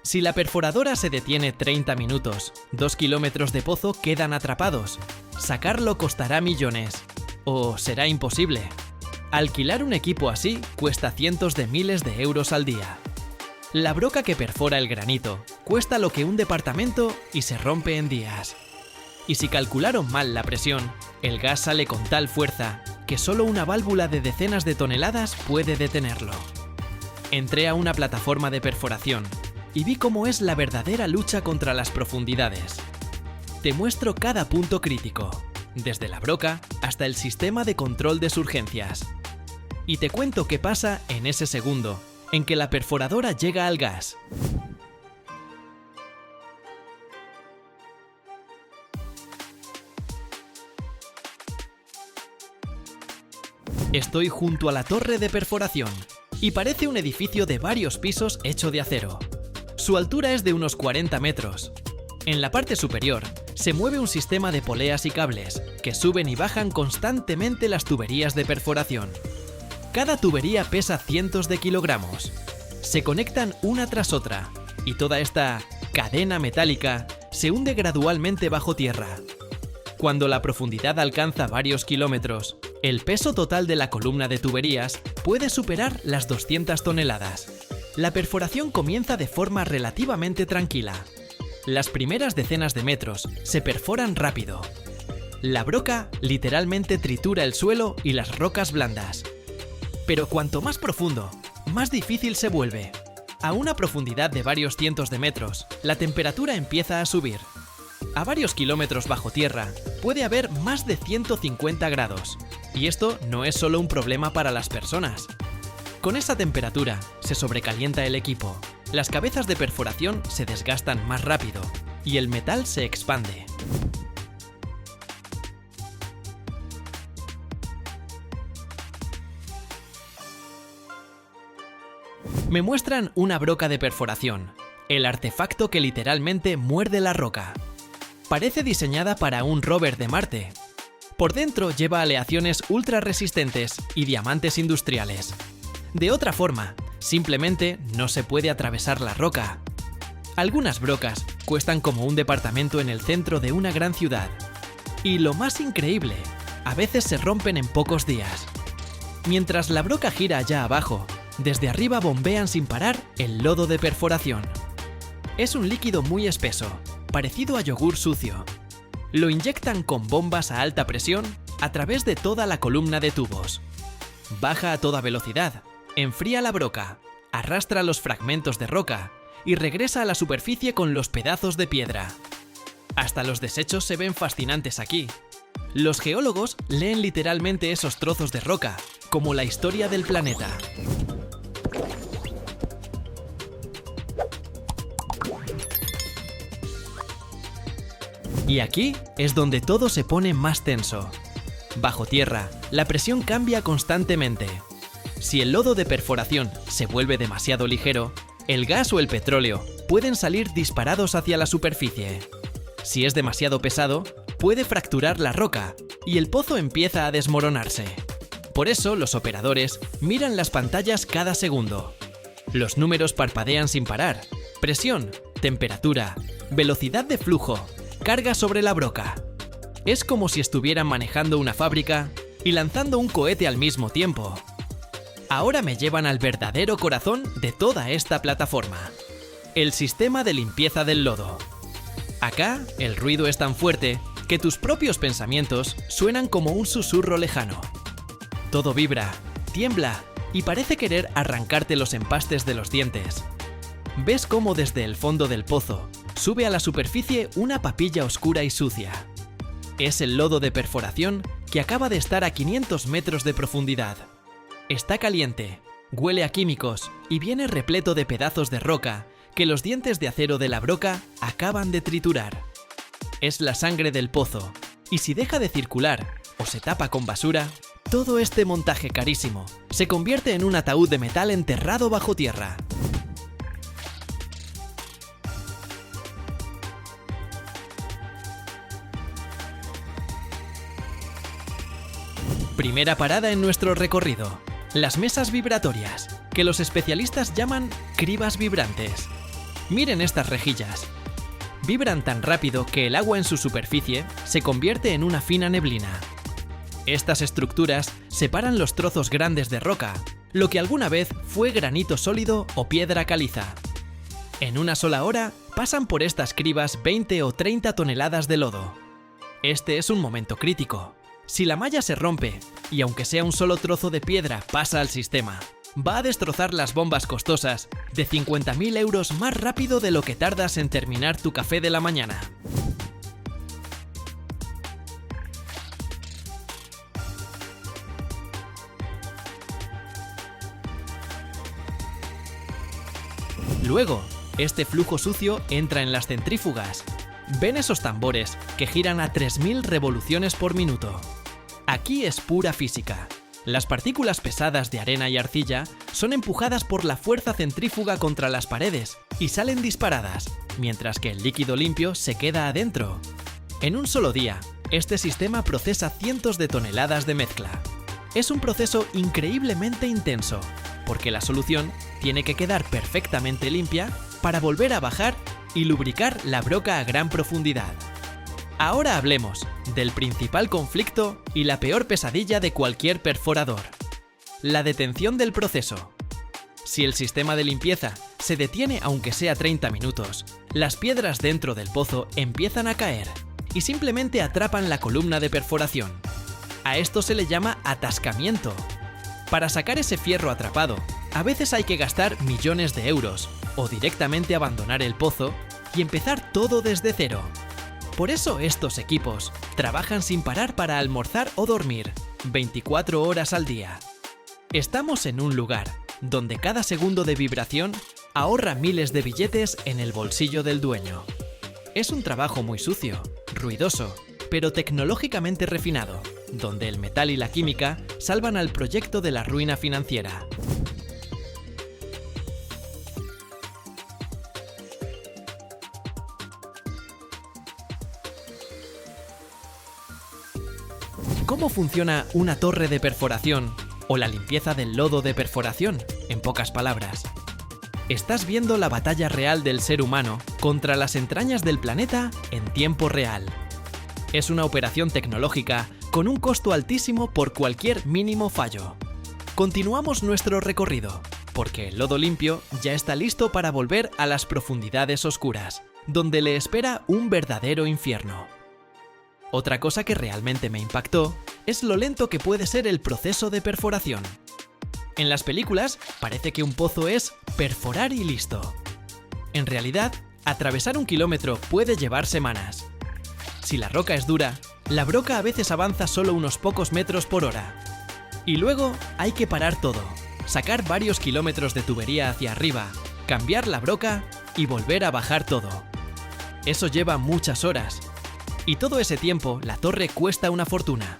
Si la perforadora se detiene 30 minutos, 2 kilómetros de pozo quedan atrapados. Sacarlo costará millones. O será imposible. Alquilar un equipo así cuesta cientos de miles de euros al día. La broca que perfora el granito cuesta lo que un departamento y se rompe en días. Y si calcularon mal la presión, el gas sale con tal fuerza que solo una válvula de decenas de toneladas puede detenerlo. Entré a una plataforma de perforación y vi cómo es la verdadera lucha contra las profundidades. Te muestro cada punto crítico, desde la broca hasta el sistema de control de surgencias. Y te cuento qué pasa en ese segundo en que la perforadora llega al gas. Estoy junto a la torre de perforación y parece un edificio de varios pisos hecho de acero. Su altura es de unos 40 metros. En la parte superior se mueve un sistema de poleas y cables que suben y bajan constantemente las tuberías de perforación. Cada tubería pesa cientos de kilogramos. Se conectan una tras otra y toda esta cadena metálica se hunde gradualmente bajo tierra. Cuando la profundidad alcanza varios kilómetros, el peso total de la columna de tuberías puede superar las 200 toneladas. La perforación comienza de forma relativamente tranquila. Las primeras decenas de metros se perforan rápido. La broca literalmente tritura el suelo y las rocas blandas. Pero cuanto más profundo, más difícil se vuelve. A una profundidad de varios cientos de metros, la temperatura empieza a subir. A varios kilómetros bajo tierra puede haber más de 150 grados. Y esto no es solo un problema para las personas. Con esa temperatura se sobrecalienta el equipo, las cabezas de perforación se desgastan más rápido y el metal se expande. Me muestran una broca de perforación, el artefacto que literalmente muerde la roca. Parece diseñada para un rover de Marte. Por dentro lleva aleaciones ultra resistentes y diamantes industriales. De otra forma, simplemente no se puede atravesar la roca. Algunas brocas cuestan como un departamento en el centro de una gran ciudad. Y lo más increíble, a veces se rompen en pocos días. Mientras la broca gira allá abajo, desde arriba bombean sin parar el lodo de perforación. Es un líquido muy espeso, parecido a yogur sucio. Lo inyectan con bombas a alta presión a través de toda la columna de tubos. Baja a toda velocidad, enfría la broca, arrastra los fragmentos de roca y regresa a la superficie con los pedazos de piedra. Hasta los desechos se ven fascinantes aquí. Los geólogos leen literalmente esos trozos de roca, como la historia del planeta. Y aquí es donde todo se pone más tenso. Bajo tierra, la presión cambia constantemente. Si el lodo de perforación se vuelve demasiado ligero, el gas o el petróleo pueden salir disparados hacia la superficie. Si es demasiado pesado, puede fracturar la roca y el pozo empieza a desmoronarse. Por eso los operadores miran las pantallas cada segundo. Los números parpadean sin parar. Presión, temperatura, velocidad de flujo, carga sobre la broca. Es como si estuvieran manejando una fábrica y lanzando un cohete al mismo tiempo. Ahora me llevan al verdadero corazón de toda esta plataforma: el sistema de limpieza del lodo. Acá, el ruido es tan fuerte que tus propios pensamientos suenan como un susurro lejano. Todo vibra, tiembla y parece querer arrancarte los empastes de los dientes. Ves cómo desde el fondo del pozo sube a la superficie una papilla oscura y sucia. Es el lodo de perforación que acaba de estar a 500 metros de profundidad. Está caliente, huele a químicos y viene repleto de pedazos de roca que los dientes de acero de la broca acaban de triturar. Es la sangre del pozo, y si deja de circular o se tapa con basura, todo este montaje carísimo se convierte en un ataúd de metal enterrado bajo tierra. Primera parada en nuestro recorrido: las mesas vibratorias, que los especialistas llaman cribas vibrantes. Miren estas rejillas. Vibran tan rápido que el agua en su superficie se convierte en una fina neblina. Estas estructuras separan los trozos grandes de roca, lo que alguna vez fue granito sólido o piedra caliza. En una sola hora pasan por estas cribas 20 o 30 toneladas de lodo. Este es un momento crítico. Si la malla se rompe, y aunque sea un solo trozo de piedra pasa al sistema, va a destrozar las bombas costosas de 50.000 euros más rápido de lo que tardas en terminar tu café de la mañana. Luego, este flujo sucio entra en las centrífugas. ¿Ven esos tambores que giran a 3.000 revoluciones por minuto? Aquí es pura física. Las partículas pesadas de arena y arcilla son empujadas por la fuerza centrífuga contra las paredes y salen disparadas, mientras que el líquido limpio se queda adentro. En un solo día, este sistema procesa cientos de toneladas de mezcla. Es un proceso increíblemente intenso, porque la solución tiene que quedar perfectamente limpia para volver a bajar y lubricar la broca a gran profundidad. Ahora hablemos del principal conflicto y la peor pesadilla de cualquier perforador: la detención del proceso. Si el sistema de limpieza se detiene aunque sea 30 minutos, las piedras dentro del pozo empiezan a caer y simplemente atrapan la columna de perforación. A esto se le llama atascamiento. Para sacar ese fierro atrapado, a veces hay que gastar millones de euros o directamente abandonar el pozo y empezar todo desde cero. Por eso estos equipos trabajan sin parar para almorzar o dormir, 24 horas al día. Estamos en un lugar donde cada segundo de vibración ahorra miles de billetes en el bolsillo del dueño. Es un trabajo muy sucio, ruidoso, pero tecnológicamente refinado, donde el metal y la química salvan al proyecto de la ruina financiera. ¿Cómo funciona una torre de perforación o la limpieza del lodo de perforación? En pocas palabras, estás viendo la batalla real del ser humano contra las entrañas del planeta en tiempo real. Es una operación tecnológica con un costo altísimo por cualquier mínimo fallo. Continuamos nuestro recorrido, porque el lodo limpio ya está listo para volver a las profundidades oscuras, donde le espera un verdadero infierno. Otra cosa que realmente me impactó es lo lento que puede ser el proceso de perforación. En las películas parece que un pozo es perforar y listo. En realidad, atravesar 1 kilómetro puede llevar semanas. Si la roca es dura, la broca a veces avanza solo unos pocos metros por hora. Y luego hay que parar todo, sacar varios kilómetros de tubería hacia arriba, cambiar la broca y volver a bajar todo. Eso lleva muchas horas. Y todo ese tiempo la torre cuesta una fortuna.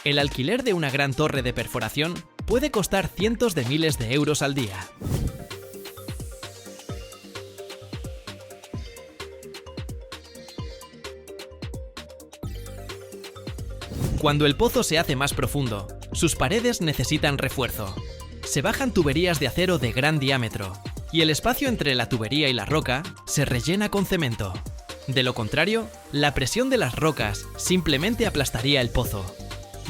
El alquiler de una gran torre de perforación puede costar cientos de miles de euros al día. Cuando el pozo se hace más profundo, sus paredes necesitan refuerzo. Se bajan tuberías de acero de gran diámetro, y el espacio entre la tubería y la roca se rellena con cemento. De lo contrario, la presión de las rocas simplemente aplastaría el pozo.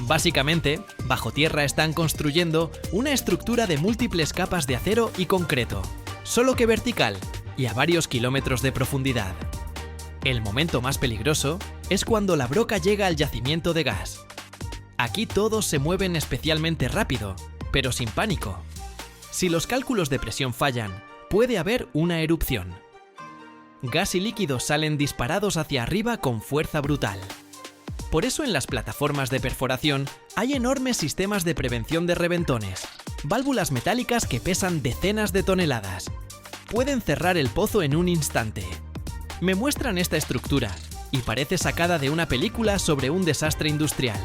Básicamente, bajo tierra están construyendo una estructura de múltiples capas de acero y concreto, solo que vertical y a varios kilómetros de profundidad. El momento más peligroso es cuando la broca llega al yacimiento de gas. Aquí todos se mueven especialmente rápido, pero sin pánico. Si los cálculos de presión fallan, puede haber una erupción. Gas y líquidos salen disparados hacia arriba con fuerza brutal. Por eso en las plataformas de perforación hay enormes sistemas de prevención de reventones, válvulas metálicas que pesan decenas de toneladas. Pueden cerrar el pozo en un instante. Me muestran esta estructura y parece sacada de una película sobre un desastre industrial.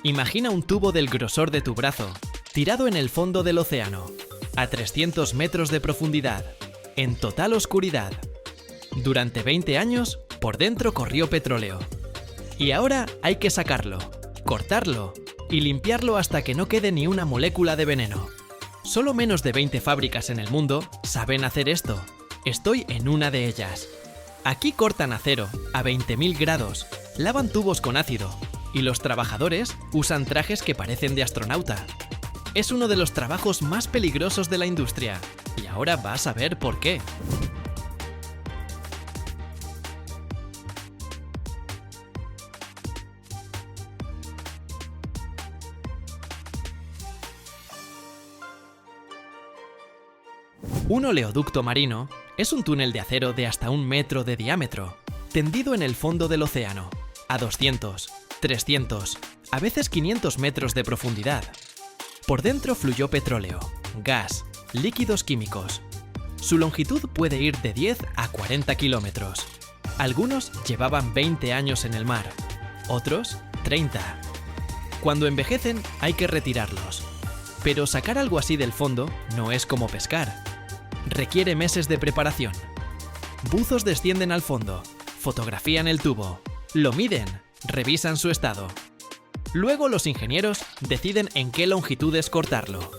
Imagina un tubo del grosor de tu brazo, tirado en el fondo del océano, a 300 metros de profundidad. en total oscuridad. Durante 20 años, por dentro corrió petróleo. Y ahora hay que sacarlo, cortarlo y limpiarlo hasta que no quede ni una molécula de veneno. Solo menos de 20 fábricas en el mundo saben hacer esto. Estoy en una de ellas. Aquí cortan acero a 20.000 grados, lavan tubos con ácido y los trabajadores usan trajes que parecen de astronauta. Es uno de los trabajos más peligrosos de la industria y ahora vas a ver por qué. Un oleoducto marino es un túnel de acero de hasta 1 metro de diámetro, tendido en el fondo del océano, a 200, 300, a veces 500 metros de profundidad. Por dentro fluyó petróleo, gas, líquidos químicos. Su longitud puede ir de 10 a 40 kilómetros. Algunos llevaban 20 años en el mar, otros 30. Cuando envejecen hay que retirarlos. Pero sacar algo así del fondo no es como pescar. Requiere meses de preparación. Buzos descienden al fondo, fotografían el tubo, lo miden, revisan su estado. Luego los ingenieros deciden en qué longitudes cortarlo.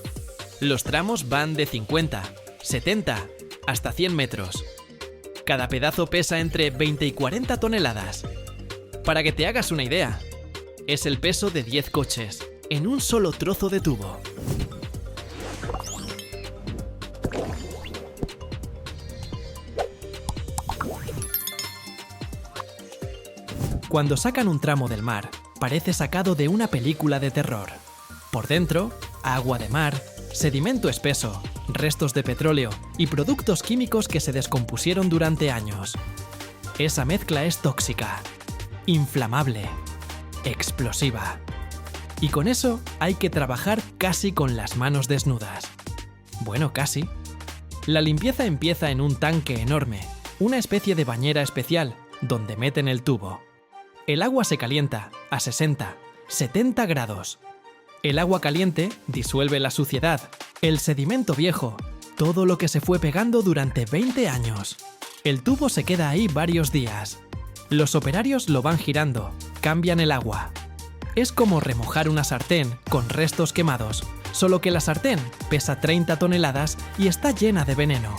Los tramos van de 50, 70 hasta 100 metros. Cada pedazo pesa entre 20 y 40 toneladas. Para que te hagas una idea, es el peso de 10 coches en un solo trozo de tubo. Cuando sacan un tramo del mar, parece sacado de una película de terror. Por dentro, agua de mar, sedimento espeso, restos de petróleo y productos químicos que se descompusieron durante años. Esa mezcla es tóxica, inflamable, explosiva. Y con eso hay que trabajar casi con las manos desnudas. Bueno, casi. La limpieza empieza en un tanque enorme, una especie de bañera especial, donde meten el tubo. El agua se calienta a 60, 70 grados. El agua caliente disuelve la suciedad, el sedimento viejo, todo lo que se fue pegando durante 20 años. El tubo se queda ahí varios días. Los operarios lo van girando, cambian el agua. Es como remojar una sartén con restos quemados, solo que la sartén pesa 30 toneladas y está llena de veneno.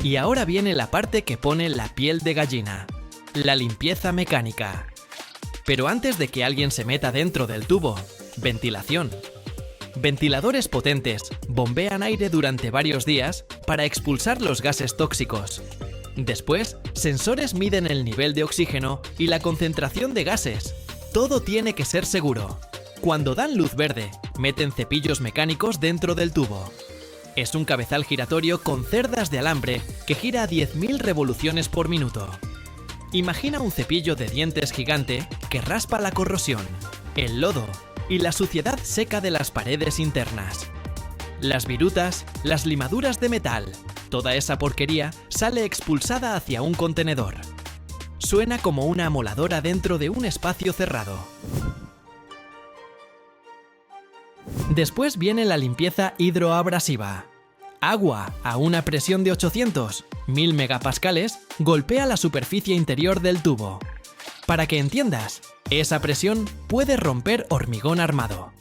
Y ahora viene la parte que pone la piel de gallina, la limpieza mecánica. Pero antes de que alguien se meta dentro del tubo, ventilación. Ventiladores potentes bombean aire durante varios días para expulsar los gases tóxicos. Después, sensores miden el nivel de oxígeno y la concentración de gases. Todo tiene que ser seguro. Cuando dan luz verde, meten cepillos mecánicos dentro del tubo. Es un cabezal giratorio con cerdas de alambre que gira a 10.000 revoluciones por minuto. Imagina un cepillo de dientes gigante que raspa la corrosión, el lodo y la suciedad seca de las paredes internas. Las virutas, las limaduras de metal, toda esa porquería sale expulsada hacia un contenedor. Suena como una amoladora dentro de un espacio cerrado. Después viene la limpieza hidroabrasiva. Agua a una presión de 800, 1000 megapascales, golpea la superficie interior del tubo. Para que entiendas, esa presión puede romper hormigón armado.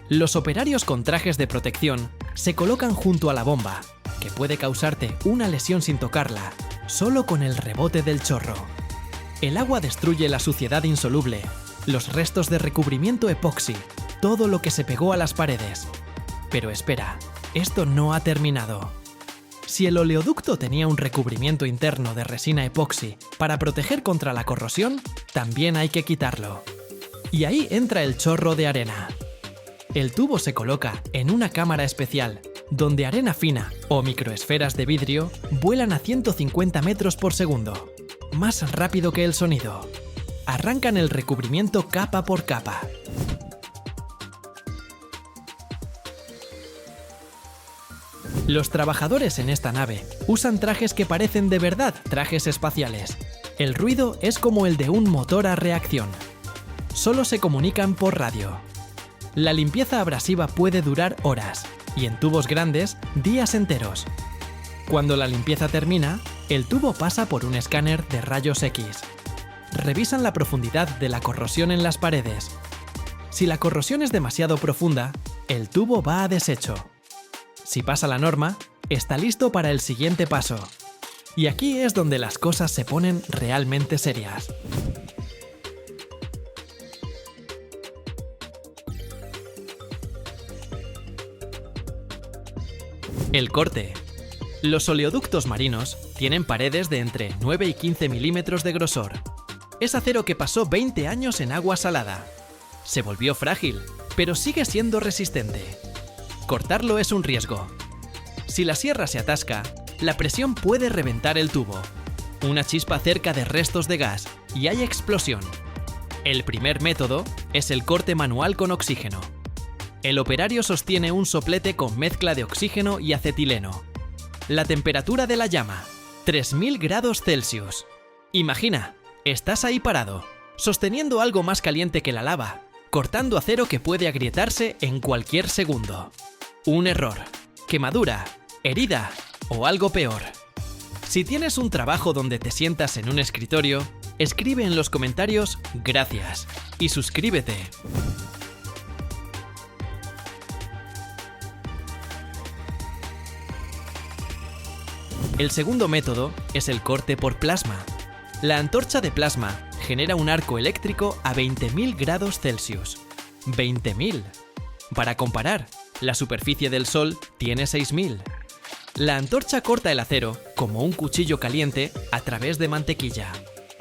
Los operarios con trajes de protección se colocan junto a la bomba, que puede causarte una lesión sin tocarla, solo con el rebote del chorro. El agua destruye la suciedad insoluble, los restos de recubrimiento epoxi, todo lo que se pegó a las paredes. Pero espera, esto no ha terminado. Si el oleoducto tenía un recubrimiento interno de resina epoxi para proteger contra la corrosión, también hay que quitarlo. Y ahí entra el chorro de arena. El tubo se coloca en una cámara especial, donde arena fina o microesferas de vidrio vuelan a 150 metros por segundo, más rápido que el sonido. Arrancan el recubrimiento capa por capa. Los trabajadores en esta nave usan trajes que parecen de verdad trajes espaciales. El ruido es como el de un motor a reacción. solo se comunican por radio. La limpieza abrasiva puede durar horas y en tubos grandes, días enteros. Cuando la limpieza termina, el tubo pasa por un escáner de rayos X. Revisan la profundidad de la corrosión en las paredes. Si la corrosión es demasiado profunda, el tubo va a desecho. Si pasa la norma, está listo para el siguiente paso. Y aquí es donde las cosas se ponen realmente serias. El corte. Los oleoductos marinos tienen paredes de entre 9 y 15 milímetros de grosor. Es acero que pasó 20 años en agua salada. Se volvió frágil, pero sigue siendo resistente. Cortarlo es un riesgo. Si la sierra se atasca, la presión puede reventar el tubo. Una chispa cerca de restos de gas y hay explosión. El primer método es el corte manual con oxígeno. El operario sostiene un soplete con mezcla de oxígeno y acetileno. La temperatura de la llama, 3000 grados Celsius. Imagina, estás ahí parado, sosteniendo algo más caliente que la lava, cortando acero que puede agrietarse en cualquier segundo. Un error, quemadura, herida o algo peor. Si tienes un trabajo donde te sientas en un escritorio, escribe en los comentarios "gracias" y suscríbete. El segundo método es el corte por plasma. La antorcha de plasma genera un arco eléctrico a 20.000 grados Celsius. ¡20.000! Para comparar, la superficie del Sol tiene 6.000. La antorcha corta el acero como un cuchillo caliente a través de mantequilla.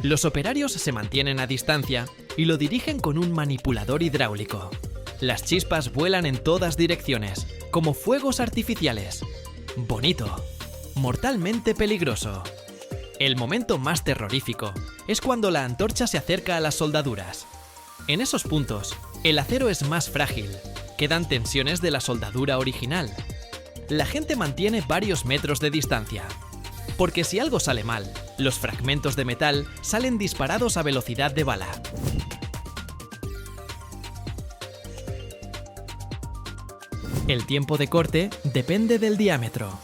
Los operarios se mantienen a distancia y lo dirigen con un manipulador hidráulico. Las chispas vuelan en todas direcciones, como fuegos artificiales. Bonito. Mortalmente peligroso. El momento más terrorífico es cuando la antorcha se acerca a las soldaduras. En esos puntos, el acero es más frágil, quedan tensiones de la soldadura original. La gente mantiene varios metros de distancia, porque si algo sale mal, los fragmentos de metal salen disparados a velocidad de bala. El tiempo de corte depende del diámetro.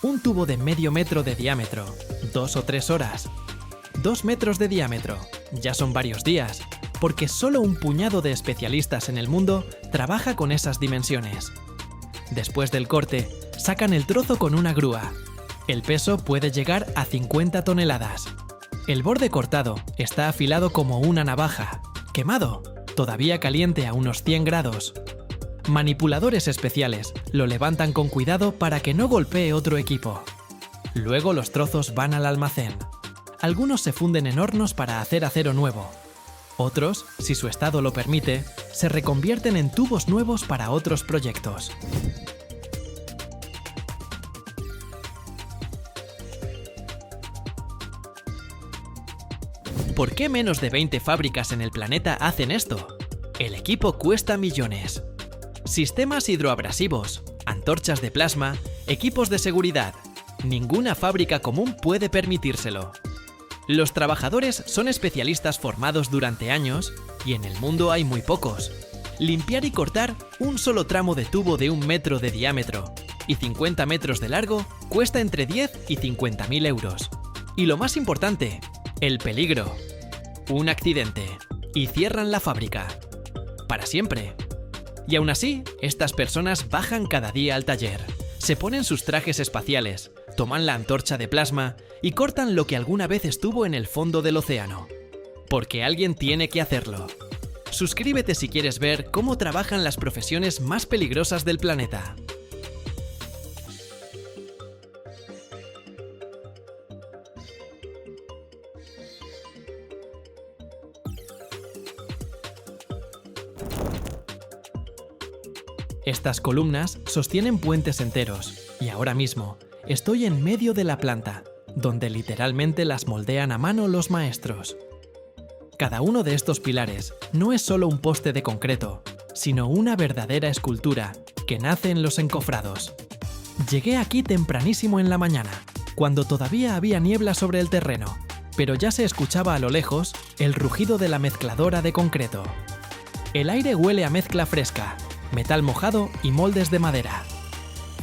Un tubo de medio metro de diámetro, 2 o 3 horas. 2 metros de diámetro, ya son varios días, porque solo un puñado de especialistas en el mundo trabaja con esas dimensiones. Después del corte, sacan el trozo con una grúa. El peso puede llegar a 50 toneladas. El borde cortado está afilado como una navaja, quemado, todavía caliente a unos 100 grados. Manipuladores especiales lo levantan con cuidado para que no golpee otro equipo. Luego los trozos van al almacén. Algunos se funden en hornos para hacer acero nuevo. Otros, si su estado lo permite, se reconvierten en tubos nuevos para otros proyectos. ¿Por qué menos de 20 fábricas en el planeta hacen esto? El equipo cuesta millones. Sistemas hidroabrasivos, antorchas de plasma, equipos de seguridad. Ninguna fábrica común puede permitírselo. Los trabajadores son especialistas formados durante años y en el mundo hay muy pocos. Limpiar y cortar un solo tramo de tubo de 1 metro de diámetro y 50 metros de largo cuesta entre 10 y 50.000 euros. Y lo más importante, el peligro. Un accidente y cierran la fábrica. Para siempre. Y aún así, estas personas bajan cada día al taller, se ponen sus trajes espaciales, toman la antorcha de plasma y cortan lo que alguna vez estuvo en el fondo del océano. Porque alguien tiene que hacerlo. Suscríbete si quieres ver cómo trabajan las profesiones más peligrosas del planeta. Estas columnas sostienen puentes enteros y ahora mismo estoy en medio de la planta, donde literalmente las moldean a mano los maestros. Cada uno de estos pilares no es solo un poste de concreto, sino una verdadera escultura que nace en los encofrados. Llegué aquí tempranísimo en la mañana, cuando todavía había niebla sobre el terreno, pero ya se escuchaba a lo lejos el rugido de la mezcladora de concreto. El aire huele a mezcla fresca, metal mojado y moldes de madera.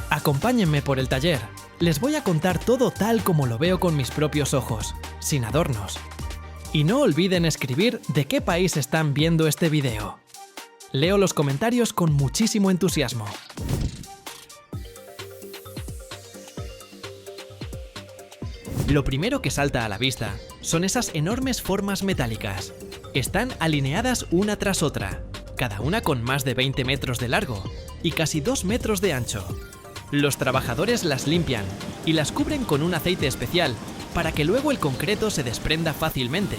Acompáñenme por el taller. Les voy a contar todo tal como lo veo con mis propios ojos, sin adornos. Y no olviden escribir de qué país están viendo este video. Leo los comentarios con muchísimo entusiasmo. Lo primero que salta a la vista son esas enormes formas metálicas. Están alineadas una tras otra, cada una con más de 20 metros de largo y casi 2 metros de ancho. Los trabajadores las limpian y las cubren con un aceite especial para que luego el concreto se desprenda fácilmente.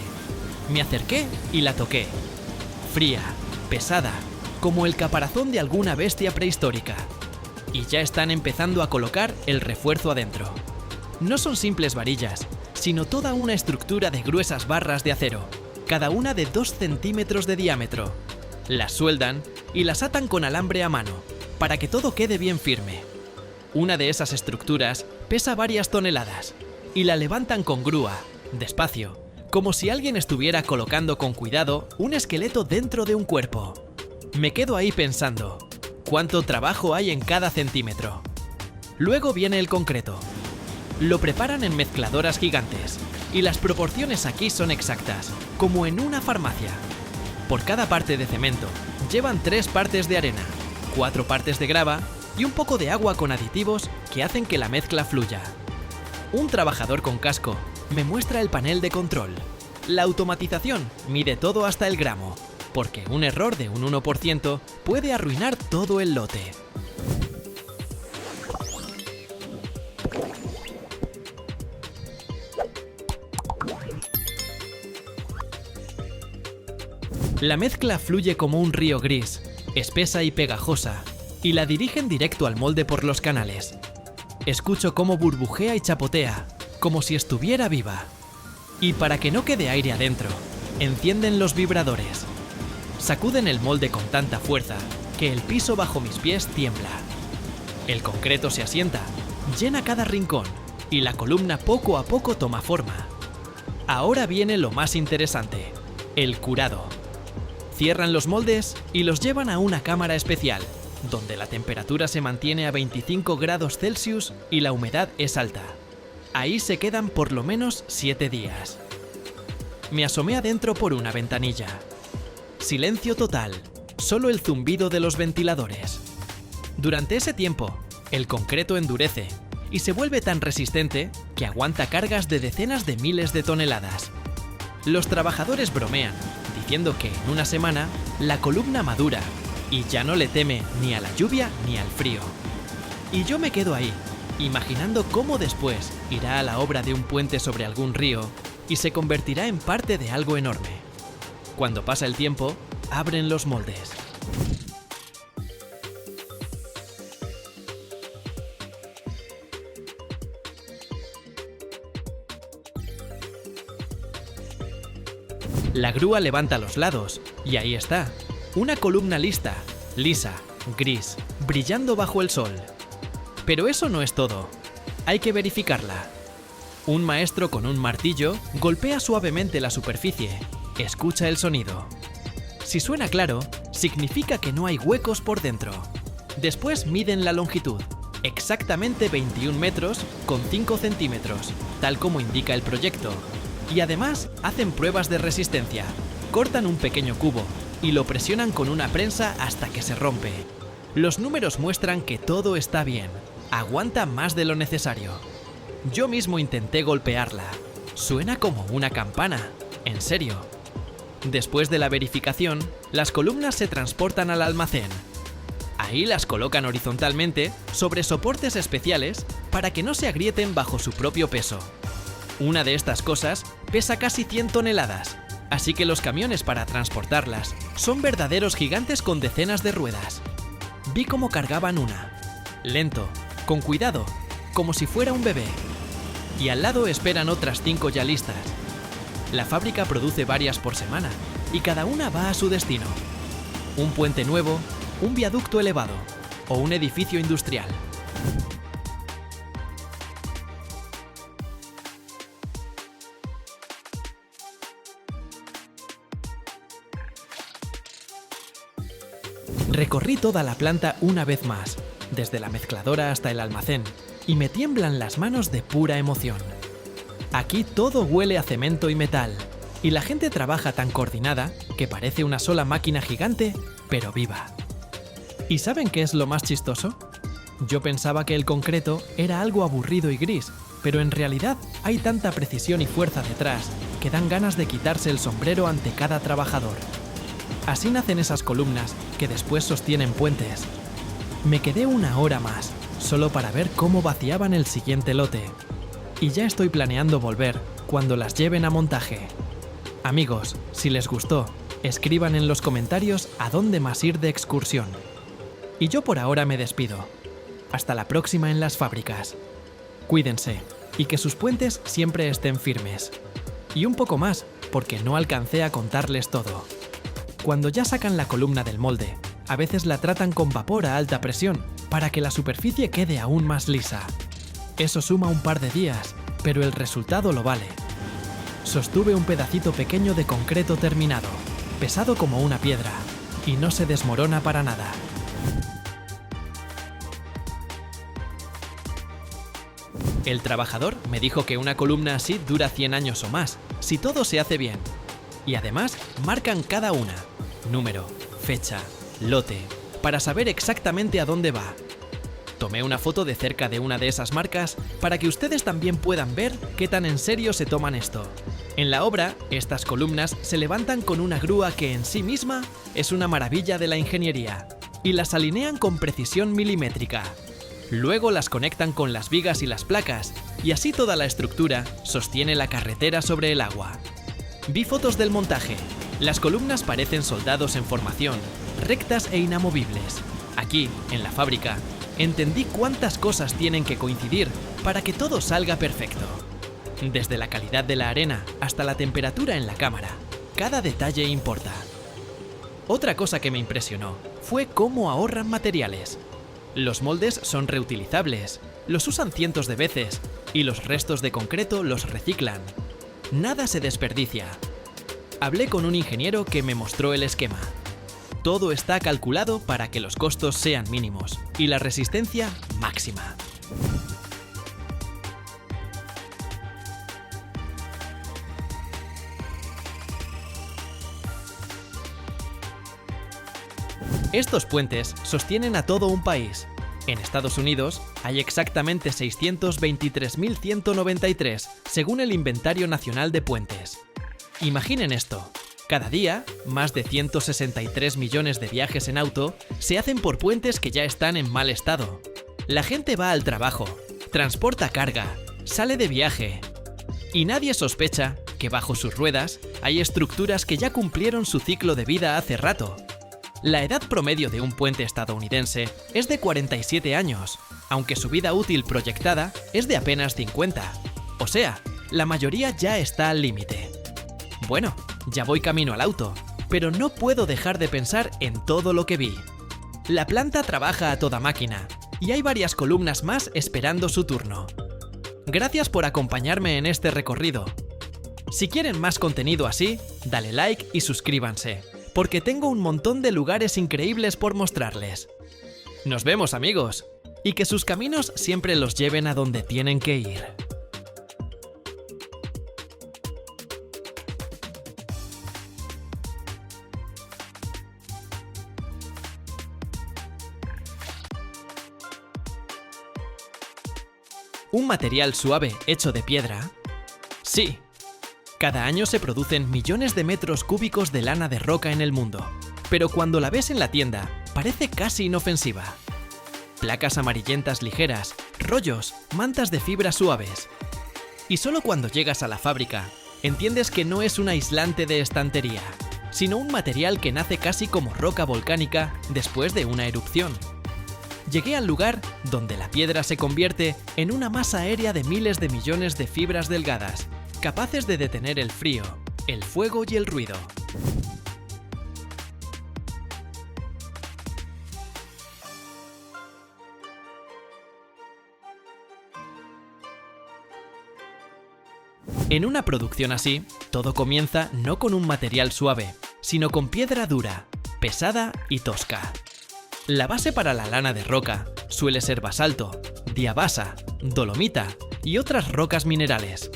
Me acerqué y la toqué. Fría, pesada, como el caparazón de alguna bestia prehistórica. Y ya están empezando a colocar el refuerzo adentro. No son simples varillas, sino toda una estructura de gruesas barras de acero, cada una de 2 centímetros de diámetro. Las sueldan y las atan con alambre a mano, para que todo quede bien firme. Una de esas estructuras pesa varias toneladas, y la levantan con grúa, despacio, como si alguien estuviera colocando con cuidado un esqueleto dentro de un cuerpo. Me quedo ahí pensando, ¿cuánto trabajo hay en cada centímetro? Luego viene el concreto. Lo preparan en mezcladoras gigantes, y las proporciones aquí son exactas, como en una farmacia. Por cada parte de cemento, llevan 3 partes de arena, 4 partes de grava y un poco de agua con aditivos que hacen que la mezcla fluya. Un trabajador con casco me muestra el panel de control. La automatización mide todo hasta el gramo, porque un error de un 1% puede arruinar todo el lote. La mezcla fluye como un río gris, espesa y pegajosa, y la dirigen directo al molde por los canales. Escucho cómo burbujea y chapotea, como si estuviera viva. Y para que no quede aire adentro, encienden los vibradores. Sacuden el molde con tanta fuerza que el piso bajo mis pies tiembla. El concreto se asienta, llena cada rincón, y la columna poco a poco toma forma. Ahora viene lo más interesante, el curado. Cierran los moldes y los llevan a una cámara especial, donde la temperatura se mantiene a 25 grados Celsius y la humedad es alta. Ahí se quedan por lo menos 7 días. Me asomé adentro por una ventanilla. Silencio total, solo el zumbido de los ventiladores. Durante ese tiempo, el concreto endurece y se vuelve tan resistente que aguanta cargas de decenas de miles de toneladas. Los trabajadores bromean, diciendo que en una semana la columna madura y ya no le teme ni a la lluvia ni al frío. Y yo me quedo ahí, imaginando cómo después irá a la obra de un puente sobre algún río y se convertirá en parte de algo enorme. Cuando pasa el tiempo, abren los moldes. La grúa levanta los lados, y ahí está, una columna lista, lisa, gris, brillando bajo el sol. Pero eso no es todo, hay que verificarla. Un maestro con un martillo golpea suavemente la superficie, escucha el sonido. Si suena claro, significa que no hay huecos por dentro. Después miden la longitud, exactamente 21 metros con 5 centímetros, tal como indica el proyecto. Y además hacen pruebas de resistencia. Cortan un pequeño cubo y lo presionan con una prensa hasta que se rompe. Los números muestran que todo está bien. Aguanta más de lo necesario. Yo mismo intenté golpearla. Suena como una campana. En serio. Después de la verificación, las columnas se transportan al almacén. Ahí las colocan horizontalmente sobre soportes especiales para que no se agrieten bajo su propio peso. Una de estas cosas pesa casi 100 toneladas, así que los camiones para transportarlas son verdaderos gigantes con decenas de ruedas. Vi cómo cargaban una, lento, con cuidado, como si fuera un bebé. Y al lado esperan otras 5 ya listas. La fábrica produce varias por semana, y cada una va a su destino. Un puente nuevo, un viaducto elevado, o un edificio industrial. Recorrí toda la planta una vez más, desde la mezcladora hasta el almacén, y me tiemblan las manos de pura emoción. Aquí todo huele a cemento y metal, y la gente trabaja tan coordinada que parece una sola máquina gigante, pero viva. ¿Y saben qué es lo más chistoso? Yo pensaba que el concreto era algo aburrido y gris, pero en realidad hay tanta precisión y fuerza detrás que dan ganas de quitarse el sombrero ante cada trabajador. Así nacen esas columnas que después sostienen puentes. Me quedé una hora más, solo para ver cómo vaciaban el siguiente lote. Y ya estoy planeando volver cuando las lleven a montaje. Amigos, si les gustó, escriban en los comentarios a dónde más ir de excursión. Y yo por ahora me despido. Hasta la próxima en las fábricas. Cuídense y que sus puentes siempre estén firmes. Y un poco más, porque no alcancé a contarles todo. Cuando ya sacan la columna del molde, a veces la tratan con vapor a alta presión para que la superficie quede aún más lisa. Eso suma un par de días, pero el resultado lo vale. Sostuve un pedacito pequeño de concreto terminado, pesado como una piedra, y no se desmorona para nada. El trabajador me dijo que una columna así dura 100 años o más, si todo se hace bien. Y además marcan cada una, número, fecha, lote, para saber exactamente a dónde va. Tomé una foto de cerca de una de esas marcas para que ustedes también puedan ver qué tan en serio se toman esto. En la obra, estas columnas se levantan con una grúa que en sí misma es una maravilla de la ingeniería, y las alinean con precisión milimétrica. Luego las conectan con las vigas y las placas, y así toda la estructura sostiene la carretera sobre el agua. Vi fotos del montaje. Las columnas parecen soldados en formación, rectas e inamovibles. Aquí, en la fábrica, entendí cuántas cosas tienen que coincidir para que todo salga perfecto. Desde la calidad de la arena hasta la temperatura en la cámara, cada detalle importa. Otra cosa que me impresionó fue cómo ahorran materiales. Los moldes son reutilizables, los usan cientos de veces y los restos de concreto los reciclan. Nada se desperdicia. Hablé con un ingeniero que me mostró el esquema. Todo está calculado para que los costos sean mínimos y la resistencia máxima. Estos puentes sostienen a todo un país. En Estados Unidos hay exactamente 623.193, según el Inventario Nacional de Puentes. Imaginen esto. Cada día, más de 163 millones de viajes en auto se hacen por puentes que ya están en mal estado. La gente va al trabajo, transporta carga, sale de viaje. Y nadie sospecha que bajo sus ruedas hay estructuras que ya cumplieron su ciclo de vida hace rato. La edad promedio de un puente estadounidense es de 47 años, aunque su vida útil proyectada es de apenas 50. O sea, la mayoría ya está al límite. Bueno, ya voy camino al auto, pero no puedo dejar de pensar en todo lo que vi. La planta trabaja a toda máquina, y hay varias columnas más esperando su turno. Gracias por acompañarme en este recorrido. Si quieren más contenido así, dale like y suscríbanse, porque tengo un montón de lugares increíbles por mostrarles. Nos vemos, amigos, y que sus caminos siempre los lleven a donde tienen que ir. ¿Un material suave hecho de piedra? Sí. Cada año se producen millones de metros cúbicos de lana de roca en el mundo, pero cuando la ves en la tienda, parece casi inofensiva. Placas amarillentas ligeras, rollos, mantas de fibras suaves. Y solo cuando llegas a la fábrica, entiendes que no es un aislante de estantería, sino un material que nace casi como roca volcánica después de una erupción. Llegué al lugar donde la piedra se convierte en una masa aérea de miles de millones de fibras delgadas, capaces de detener el frío, el fuego y el ruido. En una producción así, todo comienza no con un material suave, sino con piedra dura, pesada y tosca. La base para la lana de roca suele ser basalto, diabasa, dolomita y otras rocas minerales.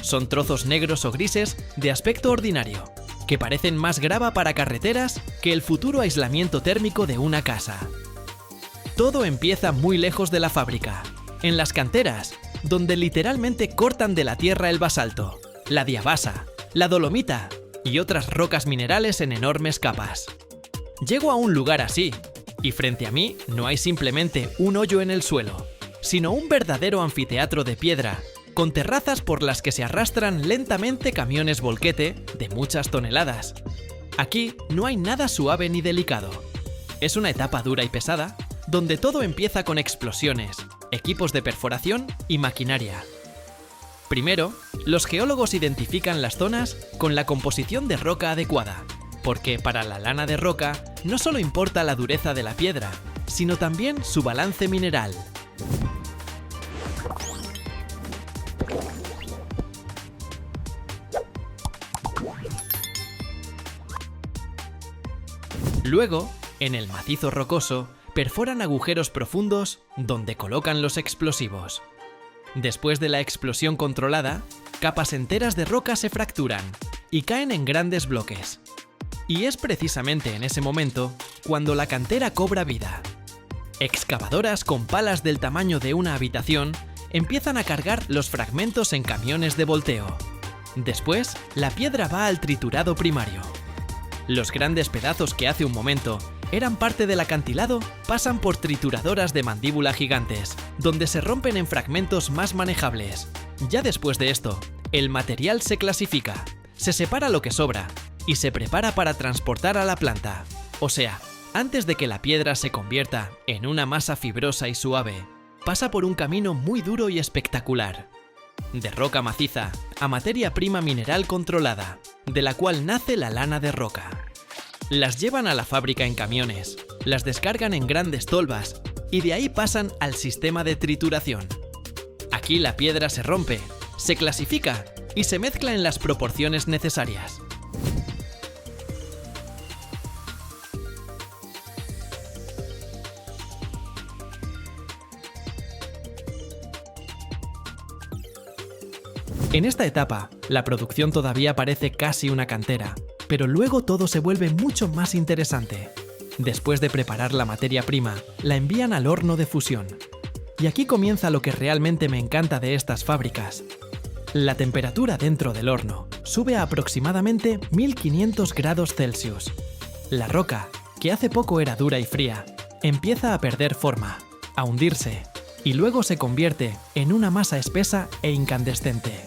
Son trozos negros o grises de aspecto ordinario, que parecen más grava para carreteras que el futuro aislamiento térmico de una casa. Todo empieza muy lejos de la fábrica, en las canteras, donde literalmente cortan de la tierra el basalto, la diabasa, la dolomita y otras rocas minerales en enormes capas. Llego a un lugar así, y frente a mí no hay simplemente un hoyo en el suelo, sino un verdadero anfiteatro de piedra, con terrazas por las que se arrastran lentamente camiones volquete de muchas toneladas. Aquí no hay nada suave ni delicado. Es una etapa dura y pesada, donde todo empieza con explosiones, equipos de perforación y maquinaria. Primero, los geólogos identifican las zonas con la composición de roca adecuada, porque para la lana de roca no solo importa la dureza de la piedra, sino también su balance mineral. Luego, en el macizo rocoso, perforan agujeros profundos donde colocan los explosivos. Después de la explosión controlada, capas enteras de roca se fracturan y caen en grandes bloques. Y es precisamente en ese momento cuando la cantera cobra vida. Excavadoras con palas del tamaño de una habitación empiezan a cargar los fragmentos en camiones de volteo. Después, la piedra va al triturado primario. Los grandes pedazos que hace un momento eran parte del acantilado pasan por trituradoras de mandíbula gigantes, donde se rompen en fragmentos más manejables. Ya después de esto, el material se clasifica, se separa lo que sobra y se prepara para transportar a la planta. O sea, antes de que la piedra se convierta en una masa fibrosa y suave, pasa por un camino muy duro y espectacular. De roca maciza a materia prima mineral controlada, de la cual nace la lana de roca. Las llevan a la fábrica en camiones, las descargan en grandes tolvas y de ahí pasan al sistema de trituración. Aquí la piedra se rompe, se clasifica y se mezcla en las proporciones necesarias. En esta etapa, la producción todavía parece casi una cantera, pero luego todo se vuelve mucho más interesante. Después de preparar la materia prima, la envían al horno de fusión. Y aquí comienza lo que realmente me encanta de estas fábricas. La temperatura dentro del horno sube a aproximadamente 1500 grados Celsius. La roca, que hace poco era dura y fría, empieza a perder forma, a hundirse, y luego se convierte en una masa espesa e incandescente.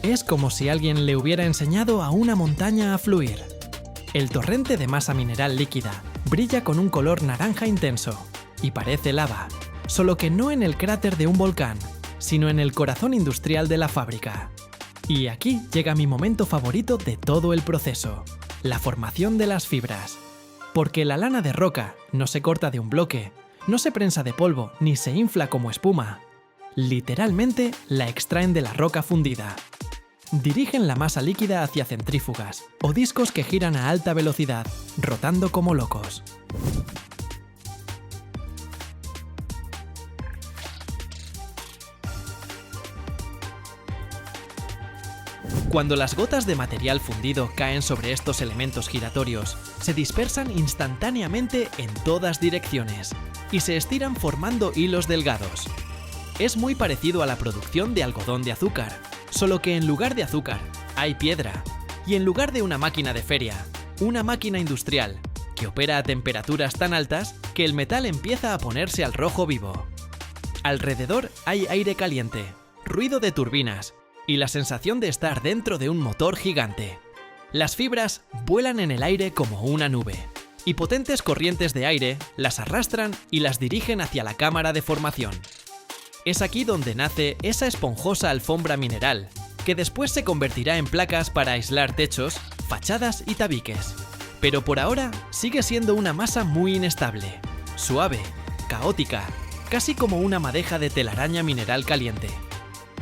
Es como si alguien le hubiera enseñado a una montaña a fluir. El torrente de masa mineral líquida brilla con un color naranja intenso y parece lava, solo que no en el cráter de un volcán, sino en el corazón industrial de la fábrica. Y aquí llega mi momento favorito de todo el proceso, la formación de las fibras. Porque la lana de roca no se corta de un bloque, no se prensa de polvo ni se infla como espuma. Literalmente la extraen de la roca fundida. Dirigen la masa líquida hacia centrífugas o discos que giran a alta velocidad, rotando como locos. Cuando las gotas de material fundido caen sobre estos elementos giratorios, se dispersan instantáneamente en todas direcciones y se estiran formando hilos delgados. Es muy parecido a la producción de algodón de azúcar, solo que en lugar de azúcar hay piedra, y en lugar de una máquina de feria, una máquina industrial que opera a temperaturas tan altas que el metal empieza a ponerse al rojo vivo. Alrededor hay aire caliente, ruido de turbinas y la sensación de estar dentro de un motor gigante. Las fibras vuelan en el aire como una nube, y potentes corrientes de aire las arrastran y las dirigen hacia la cámara de formación. Es aquí donde nace esa esponjosa alfombra mineral, que después se convertirá en placas para aislar techos, fachadas y tabiques. Pero por ahora sigue siendo una masa muy inestable, suave, caótica, casi como una madeja de telaraña mineral caliente.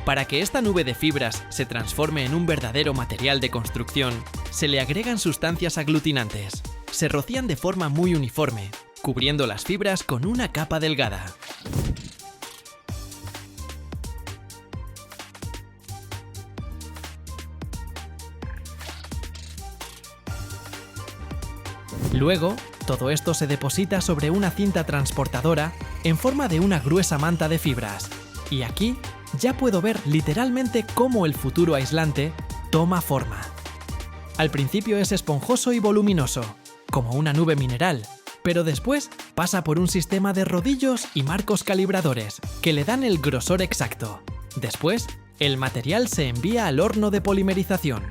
Para que esta nube de fibras se transforme en un verdadero material de construcción, se le agregan sustancias aglutinantes, se rocían de forma muy uniforme, cubriendo las fibras con una capa delgada. Luego, todo esto se deposita sobre una cinta transportadora en forma de una gruesa manta de fibras. Y aquí ya puedo ver literalmente cómo el futuro aislante toma forma. Al principio es esponjoso y voluminoso, como una nube mineral, pero después pasa por un sistema de rodillos y marcos calibradores que le dan el grosor exacto. Después, el material se envía al horno de polimerización.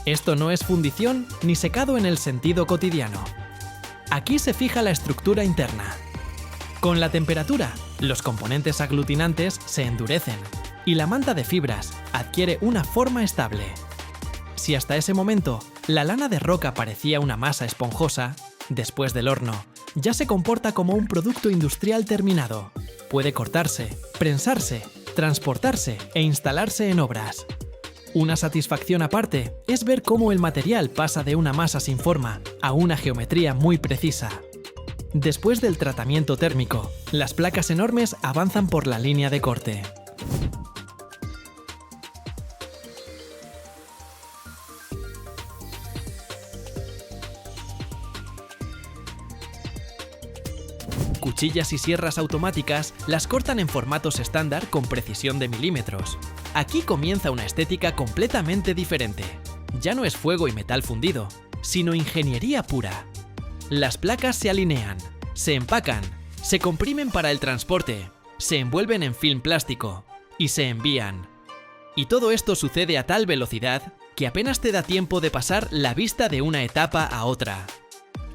Esto no es fundición ni secado en el sentido cotidiano. Aquí se fija la estructura interna. Con la temperatura, los componentes aglutinantes se endurecen y la manta de fibras adquiere una forma estable. Si hasta ese momento la lana de roca parecía una masa esponjosa, después del horno ya se comporta como un producto industrial terminado. Puede cortarse, prensarse, transportarse e instalarse en obras. Una satisfacción aparte es ver cómo el material pasa de una masa sin forma a una geometría muy precisa. Después del tratamiento térmico, las placas enormes avanzan por la línea de corte. Cuchillas y sierras automáticas las cortan en formatos estándar con precisión de milímetros. Aquí comienza una estética completamente diferente. Ya no es fuego y metal fundido, sino ingeniería pura. Las placas se alinean, se empacan, se comprimen para el transporte, se envuelven en film plástico y se envían. Y todo esto sucede a tal velocidad que apenas te da tiempo de pasar la vista de una etapa a otra.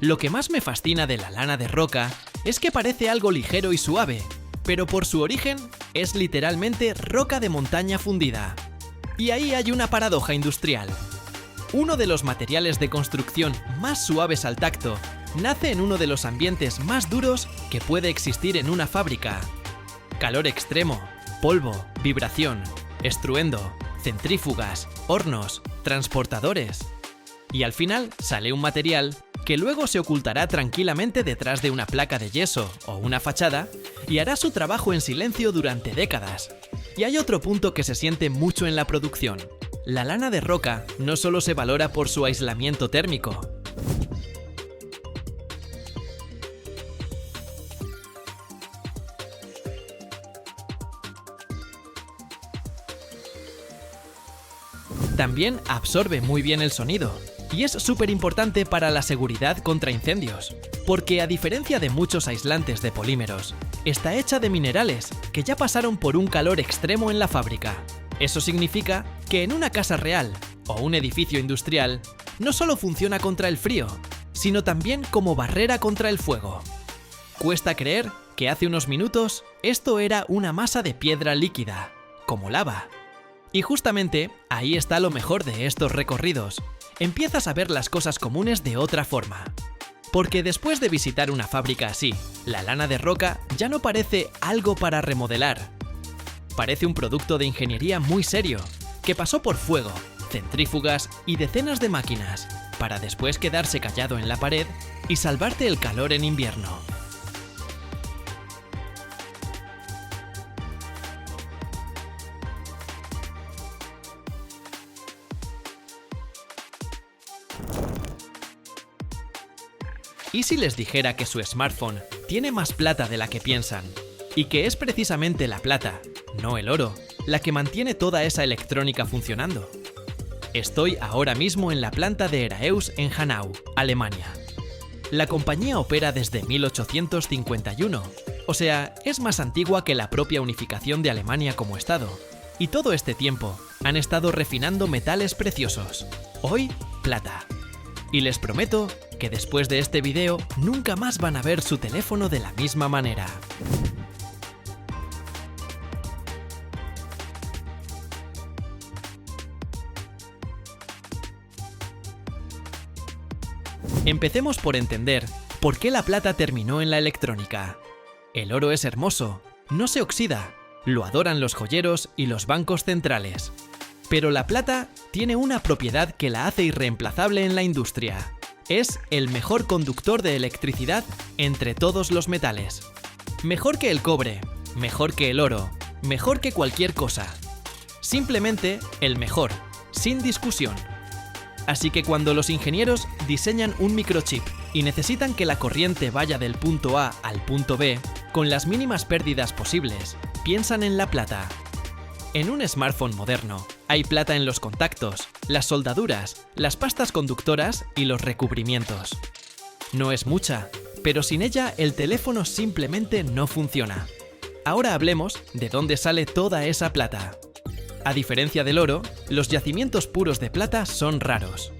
Lo que más me fascina de la lana de roca es que parece algo ligero y suave, pero por su origen es literalmente roca de montaña fundida. Y ahí hay una paradoja industrial. Uno de los materiales de construcción más suaves al tacto nace en uno de los ambientes más duros que puede existir en una fábrica. Calor extremo, polvo, vibración, estruendo, centrífugas, hornos, transportadores. Y al final sale un material que luego se ocultará tranquilamente detrás de una placa de yeso o una fachada y hará su trabajo en silencio durante décadas. Y hay otro punto que se siente mucho en la producción. La lana de roca no solo se valora por su aislamiento térmico. También absorbe muy bien el sonido. Y es súper importante para la seguridad contra incendios, porque a diferencia de muchos aislantes de polímeros, está hecha de minerales que ya pasaron por un calor extremo en la fábrica. Eso significa que en una casa real o un edificio industrial no solo funciona contra el frío, sino también como barrera contra el fuego. Cuesta creer que hace unos minutos esto era una masa de piedra líquida, como lava. Y justamente ahí está lo mejor de estos recorridos. Empiezas a ver las cosas comunes de otra forma. Porque después de visitar una fábrica así, la lana de roca ya no parece algo para remodelar. Parece un producto de ingeniería muy serio, que pasó por fuego, centrífugas y decenas de máquinas, para después quedarse callado en la pared y salvarte el calor en invierno. ¿Y si les dijera que su smartphone tiene más plata de la que piensan? Y que es precisamente la plata, no el oro, la que mantiene toda esa electrónica funcionando. Estoy ahora mismo en la planta de Heraeus en Hanau, Alemania. La compañía opera desde 1851, o sea, es más antigua que la propia unificación de Alemania como Estado. Y todo este tiempo han estado refinando metales preciosos. Hoy, plata. Y les prometo que después de este video nunca más van a ver su teléfono de la misma manera. Empecemos por entender por qué la plata terminó en la electrónica. El oro es hermoso, no se oxida, lo adoran los joyeros y los bancos centrales. Pero la plata tiene una propiedad que la hace irreemplazable en la industria. Es el mejor conductor de electricidad entre todos los metales. Mejor que el cobre, mejor que el oro, mejor que cualquier cosa. Simplemente el mejor, sin discusión. Así que cuando los ingenieros diseñan un microchip y necesitan que la corriente vaya del punto A al punto B con las mínimas pérdidas posibles, piensan en la plata. En un smartphone moderno hay plata en los contactos, las soldaduras, las pastas conductoras y los recubrimientos. No es mucha, pero sin ella el teléfono simplemente no funciona. Ahora hablemos de dónde sale toda esa plata. A diferencia del oro, los yacimientos puros de plata son raros.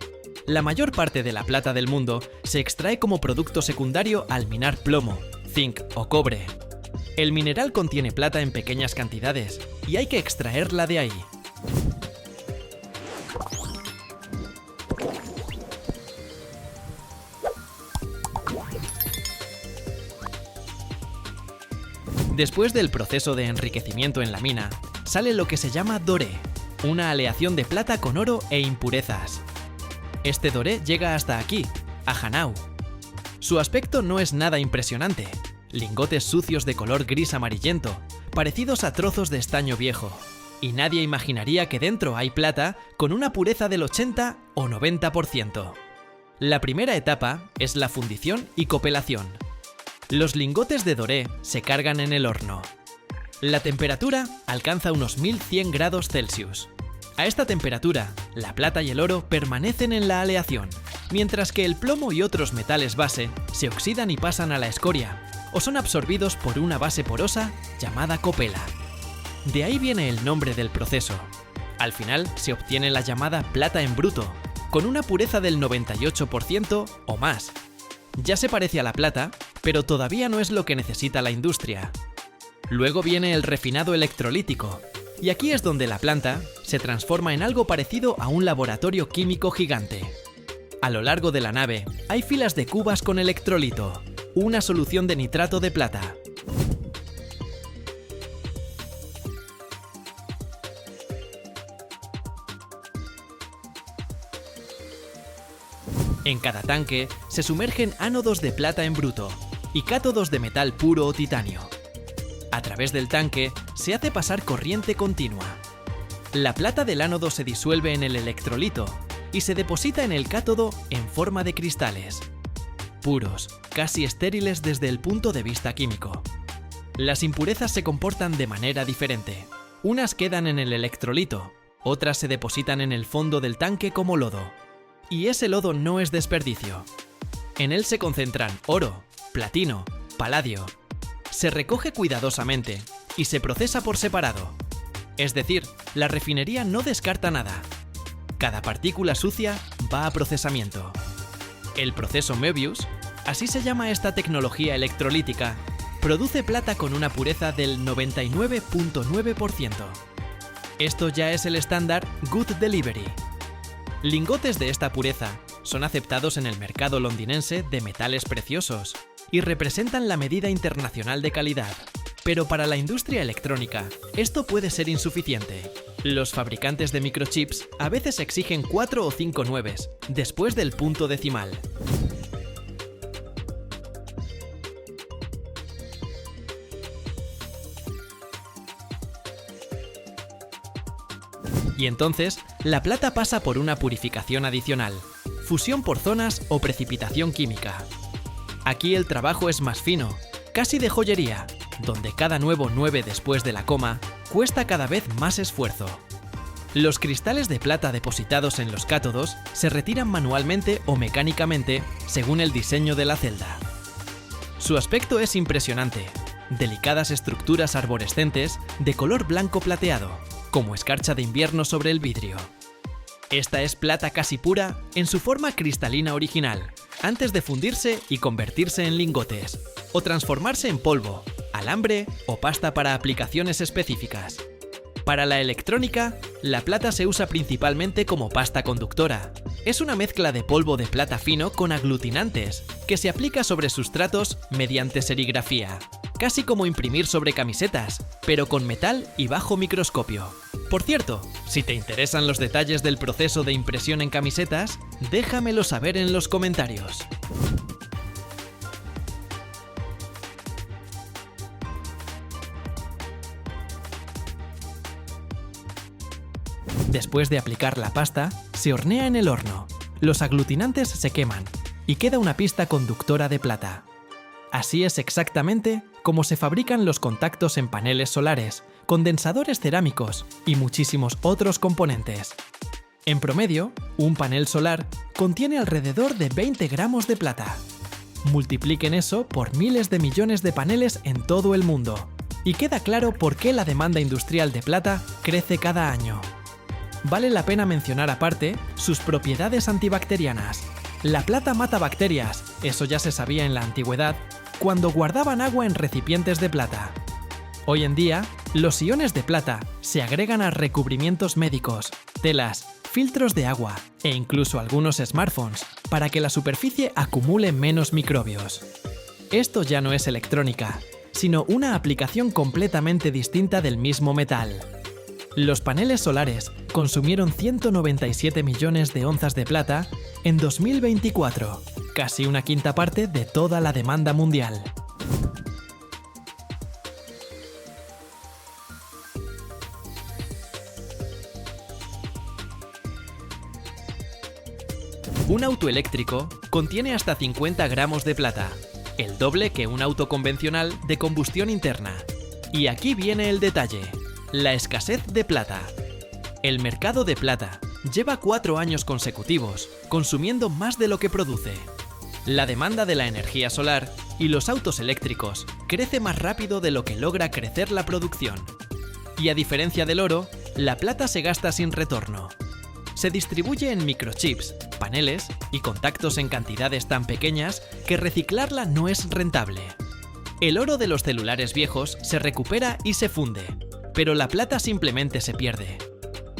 La mayor parte de la plata del mundo se extrae como producto secundario al minar plomo, zinc o cobre. El mineral contiene plata en pequeñas cantidades y hay que extraerla de ahí. Después del proceso de enriquecimiento en la mina, sale lo que se llama doré, una aleación de plata con oro e impurezas. Este doré llega hasta aquí, a Hanau. Su aspecto no es nada impresionante, lingotes sucios de color gris amarillento, parecidos a trozos de estaño viejo, y nadie imaginaría que dentro hay plata con una pureza del 80 o 90%. La primera etapa es la fundición y copelación. Los lingotes de doré se cargan en el horno. La temperatura alcanza unos 1100 grados Celsius. A esta temperatura, la plata y el oro permanecen en la aleación, mientras que el plomo y otros metales base se oxidan y pasan a la escoria, o son absorbidos por una base porosa llamada copela. De ahí viene el nombre del proceso. Al final se obtiene la llamada plata en bruto, con una pureza del 98% o más. Ya se parece a la plata, pero todavía no es lo que necesita la industria. Luego viene el refinado electrolítico, y aquí es donde la planta se transforma en algo parecido a un laboratorio químico gigante. A lo largo de la nave hay filas de cubas con electrolito, una solución de nitrato de plata. En cada tanque se sumergen ánodos de plata en bruto y cátodos de metal puro o titanio. A través del tanque se hace pasar corriente continua. La plata del ánodo se disuelve en el electrolito y se deposita en el cátodo en forma de cristales, puros, casi estériles desde el punto de vista químico. Las impurezas se comportan de manera diferente. Unas quedan en el electrolito, otras se depositan en el fondo del tanque como lodo. Y ese lodo no es desperdicio. En él se concentran oro, platino, paladio. Se recoge cuidadosamente y se procesa por separado. Es decir, la refinería no descarta nada. Cada partícula sucia va a procesamiento. El proceso Möbius, así se llama esta tecnología electrolítica, produce plata con una pureza del 99.9%. Esto ya es el estándar Good Delivery. Lingotes de esta pureza son aceptados en el mercado londinense de metales preciosos y representan la medida internacional de calidad. Pero para la industria electrónica, esto puede ser insuficiente. Los fabricantes de microchips a veces exigen 4 o 5 nueves, después del punto decimal. Y entonces, la plata pasa por una purificación adicional, fusión por zonas o precipitación química. Aquí el trabajo es más fino, casi de joyería, donde cada nuevo 9 después de la coma cuesta cada vez más esfuerzo. Los cristales de plata depositados en los cátodos se retiran manualmente o mecánicamente según el diseño de la celda. Su aspecto es impresionante, delicadas estructuras arborescentes de color blanco plateado, como escarcha de invierno sobre el vidrio. Esta es plata casi pura en su forma cristalina original, antes de fundirse y convertirse en lingotes, o transformarse en polvo, alambre o pasta para aplicaciones específicas. Para la electrónica, la plata se usa principalmente como pasta conductora. Es una mezcla de polvo de plata fino con aglutinantes, que se aplica sobre sustratos mediante serigrafía, casi como imprimir sobre camisetas, pero con metal y bajo microscopio. Por cierto, si te interesan los detalles del proceso de impresión en camisetas, déjamelo saber en los comentarios. Después de aplicar la pasta, se hornea en el horno. Los aglutinantes se queman y queda una pista conductora de plata. Así es exactamente como se fabrican los contactos en paneles solares, condensadores cerámicos y muchísimos otros componentes. En promedio, un panel solar contiene alrededor de 20 gramos de plata. Multipliquen eso por miles de millones de paneles en todo el mundo, y queda claro por qué la demanda industrial de plata crece cada año. Vale la pena mencionar aparte sus propiedades antibacterianas. La plata mata bacterias, eso ya se sabía en la antigüedad, cuando guardaban agua en recipientes de plata. Hoy en día, los iones de plata se agregan a recubrimientos médicos, telas, filtros de agua e incluso algunos smartphones para que la superficie acumule menos microbios. Esto ya no es electrónica, sino una aplicación completamente distinta del mismo metal. Los paneles solares consumieron 197 millones de onzas de plata en 2024, casi una quinta parte de toda la demanda mundial. Un auto eléctrico contiene hasta 50 gramos de plata, el doble que un auto convencional de combustión interna. Y aquí viene el detalle: la escasez de plata. El mercado de plata lleva 4 años consecutivos consumiendo más de lo que produce. La demanda de la energía solar y los autos eléctricos crece más rápido de lo que logra crecer la producción. Y a diferencia del oro, la plata se gasta sin retorno. Se distribuye en microchips, paneles y contactos en cantidades tan pequeñas que reciclarla no es rentable. El oro de los celulares viejos se recupera y se funde, pero la plata simplemente se pierde.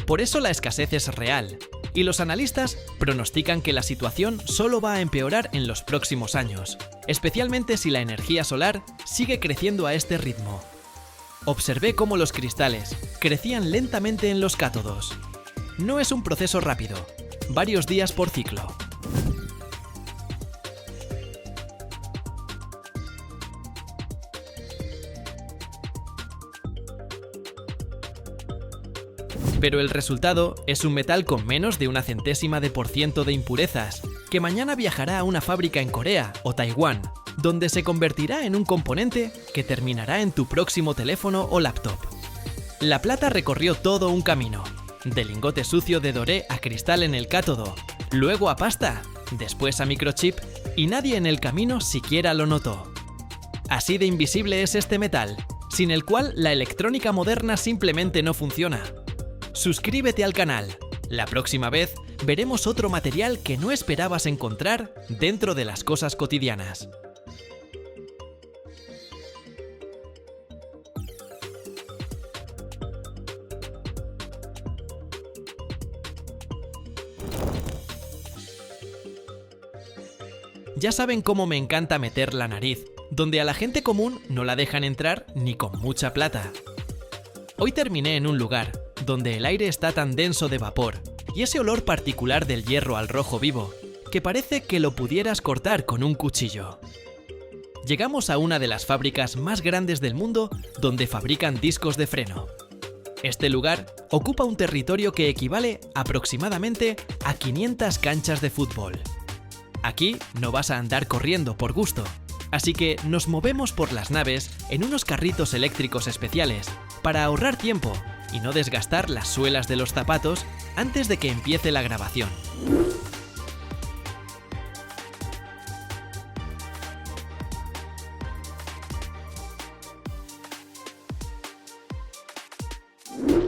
Por eso la escasez es real, y los analistas pronostican que la situación solo va a empeorar en los próximos años, especialmente si la energía solar sigue creciendo a este ritmo. Observé cómo los cristales crecían lentamente en los cátodos. No es un proceso rápido, varios días por ciclo. Pero el resultado es un metal con menos de 0,01% de impurezas, que mañana viajará a una fábrica en Corea o Taiwán, donde se convertirá en un componente que terminará en tu próximo teléfono o laptop. La plata recorrió todo un camino, de lingote sucio de doré a cristal en el cátodo, luego a pasta, después a microchip, y nadie en el camino siquiera lo notó. Así de invisible es este metal, sin el cual la electrónica moderna simplemente no funciona. Suscríbete al canal. La próxima vez veremos otro material que no esperabas encontrar dentro de las cosas cotidianas. Ya saben cómo me encanta meter la nariz, donde a la gente común no la dejan entrar ni con mucha plata. Hoy terminé en un lugar donde el aire está tan denso de vapor y ese olor particular del hierro al rojo vivo que parece que lo pudieras cortar con un cuchillo. Llegamos a una de las fábricas más grandes del mundo donde fabrican discos de freno. Este lugar ocupa un territorio que equivale aproximadamente a 500 canchas de fútbol. Aquí no vas a andar corriendo por gusto, así que nos movemos por las naves en unos carritos eléctricos especiales para ahorrar tiempo y no desgastar las suelas de los zapatos antes de que empiece la grabación.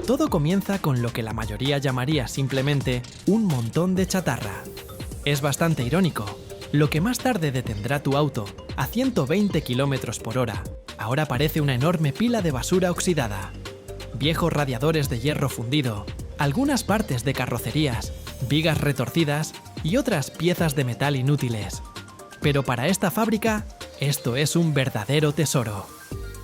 Todo comienza con lo que la mayoría llamaría simplemente un montón de chatarra. Es bastante irónico. Lo que más tarde detendrá tu auto a 120 km/h, ahora parece una enorme pila de basura oxidada. Viejos radiadores de hierro fundido, algunas partes de carrocerías, vigas retorcidas y otras piezas de metal inútiles. Pero para esta fábrica, esto es un verdadero tesoro.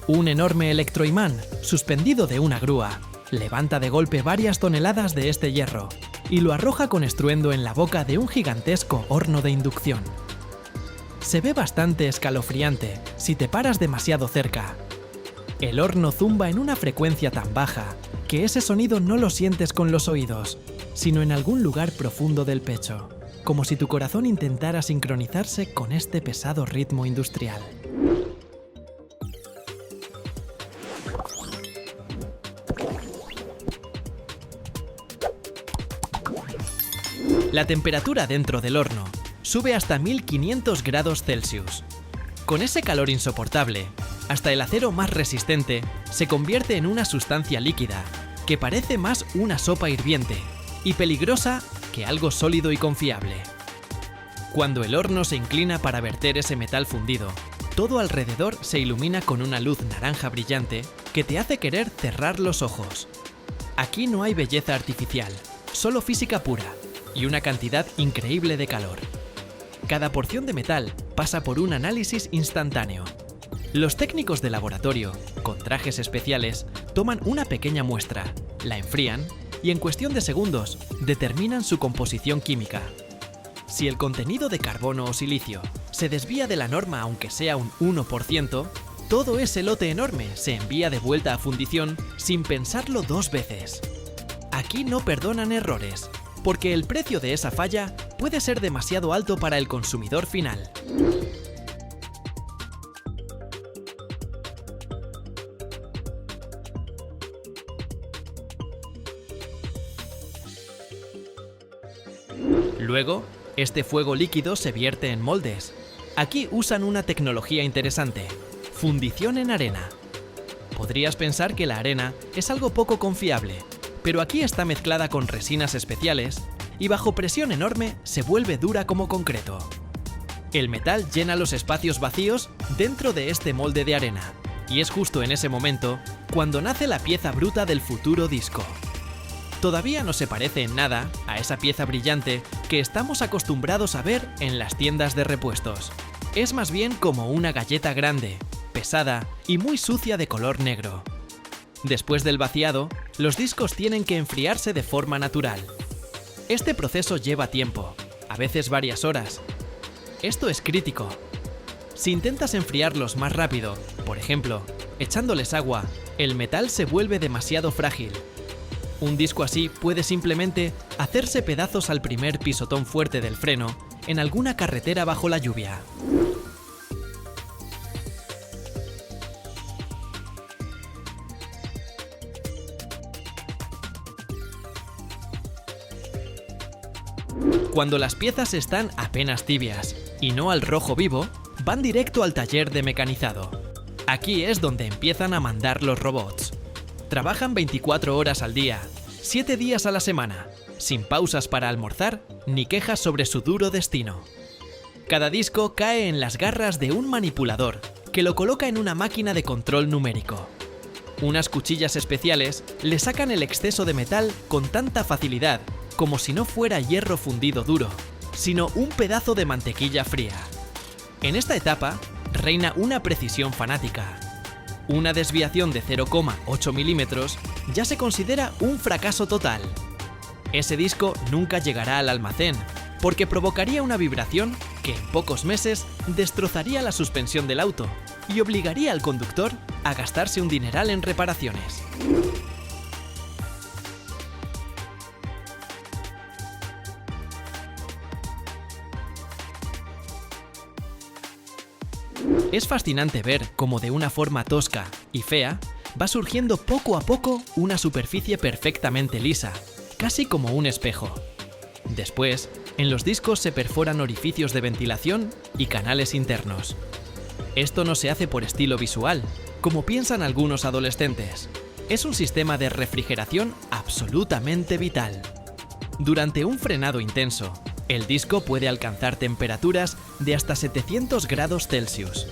Un enorme electroimán, suspendido de una grúa, levanta de golpe varias toneladas de este hierro y lo arroja con estruendo en la boca de un gigantesco horno de inducción. Se ve bastante escalofriante si te paras demasiado cerca. El horno zumba en una frecuencia tan baja que ese sonido no lo sientes con los oídos, sino en algún lugar profundo del pecho, como si tu corazón intentara sincronizarse con este pesado ritmo industrial. La temperatura dentro del horno sube hasta 1500 grados Celsius. Con ese calor insoportable, hasta el acero más resistente se convierte en una sustancia líquida que parece más una sopa hirviente y peligrosa que algo sólido y confiable. Cuando el horno se inclina para verter ese metal fundido, todo alrededor se ilumina con una luz naranja brillante que te hace querer cerrar los ojos. Aquí no hay belleza artificial, solo física pura y una cantidad increíble de calor. Cada porción de metal pasa por un análisis instantáneo. Los técnicos de laboratorio, con trajes especiales, toman una pequeña muestra, la enfrían y en cuestión de segundos determinan su composición química. Si el contenido de carbono o silicio se desvía de la norma aunque sea un 1%, todo ese lote enorme se envía de vuelta a fundición sin pensarlo dos veces. Aquí no perdonan errores, porque el precio de esa falla puede ser demasiado alto para el consumidor final. Luego, este fuego líquido se vierte en moldes. Aquí usan una tecnología interesante: fundición en arena. Podrías pensar que la arena es algo poco confiable, pero aquí está mezclada con resinas especiales y bajo presión enorme se vuelve dura como concreto. El metal llena los espacios vacíos dentro de este molde de arena, y es justo en ese momento cuando nace la pieza bruta del futuro disco. Todavía no se parece en nada a esa pieza brillante que estamos acostumbrados a ver en las tiendas de repuestos. Es más bien como una galleta grande, pesada y muy sucia de color negro. Después del vaciado, los discos tienen que enfriarse de forma natural. Este proceso lleva tiempo, a veces varias horas. Esto es crítico. Si intentas enfriarlos más rápido, por ejemplo, echándoles agua, el metal se vuelve demasiado frágil. Un disco así puede simplemente hacerse pedazos al primer pisotón fuerte del freno en alguna carretera bajo la lluvia. Cuando las piezas están apenas tibias y no al rojo vivo, van directo al taller de mecanizado. Aquí es donde empiezan a mandar los robots. Trabajan 24 horas al día, 7 días a la semana, sin pausas para almorzar ni quejas sobre su duro destino. Cada disco cae en las garras de un manipulador que lo coloca en una máquina de control numérico. Unas cuchillas especiales le sacan el exceso de metal con tanta facilidad como si no fuera hierro fundido duro, sino un pedazo de mantequilla fría. En esta etapa reina una precisión fanática. Una desviación de 0,8 milímetros ya se considera un fracaso total. Ese disco nunca llegará al almacén, porque provocaría una vibración que en pocos meses destrozaría la suspensión del auto y obligaría al conductor a gastarse un dineral en reparaciones. Es fascinante ver cómo de una forma tosca y fea va surgiendo poco a poco una superficie perfectamente lisa, casi como un espejo. Después, en los discos se perforan orificios de ventilación y canales internos. Esto no se hace por estilo visual, como piensan algunos adolescentes. Es un sistema de refrigeración absolutamente vital. Durante un frenado intenso, el disco puede alcanzar temperaturas de hasta 700 grados Celsius.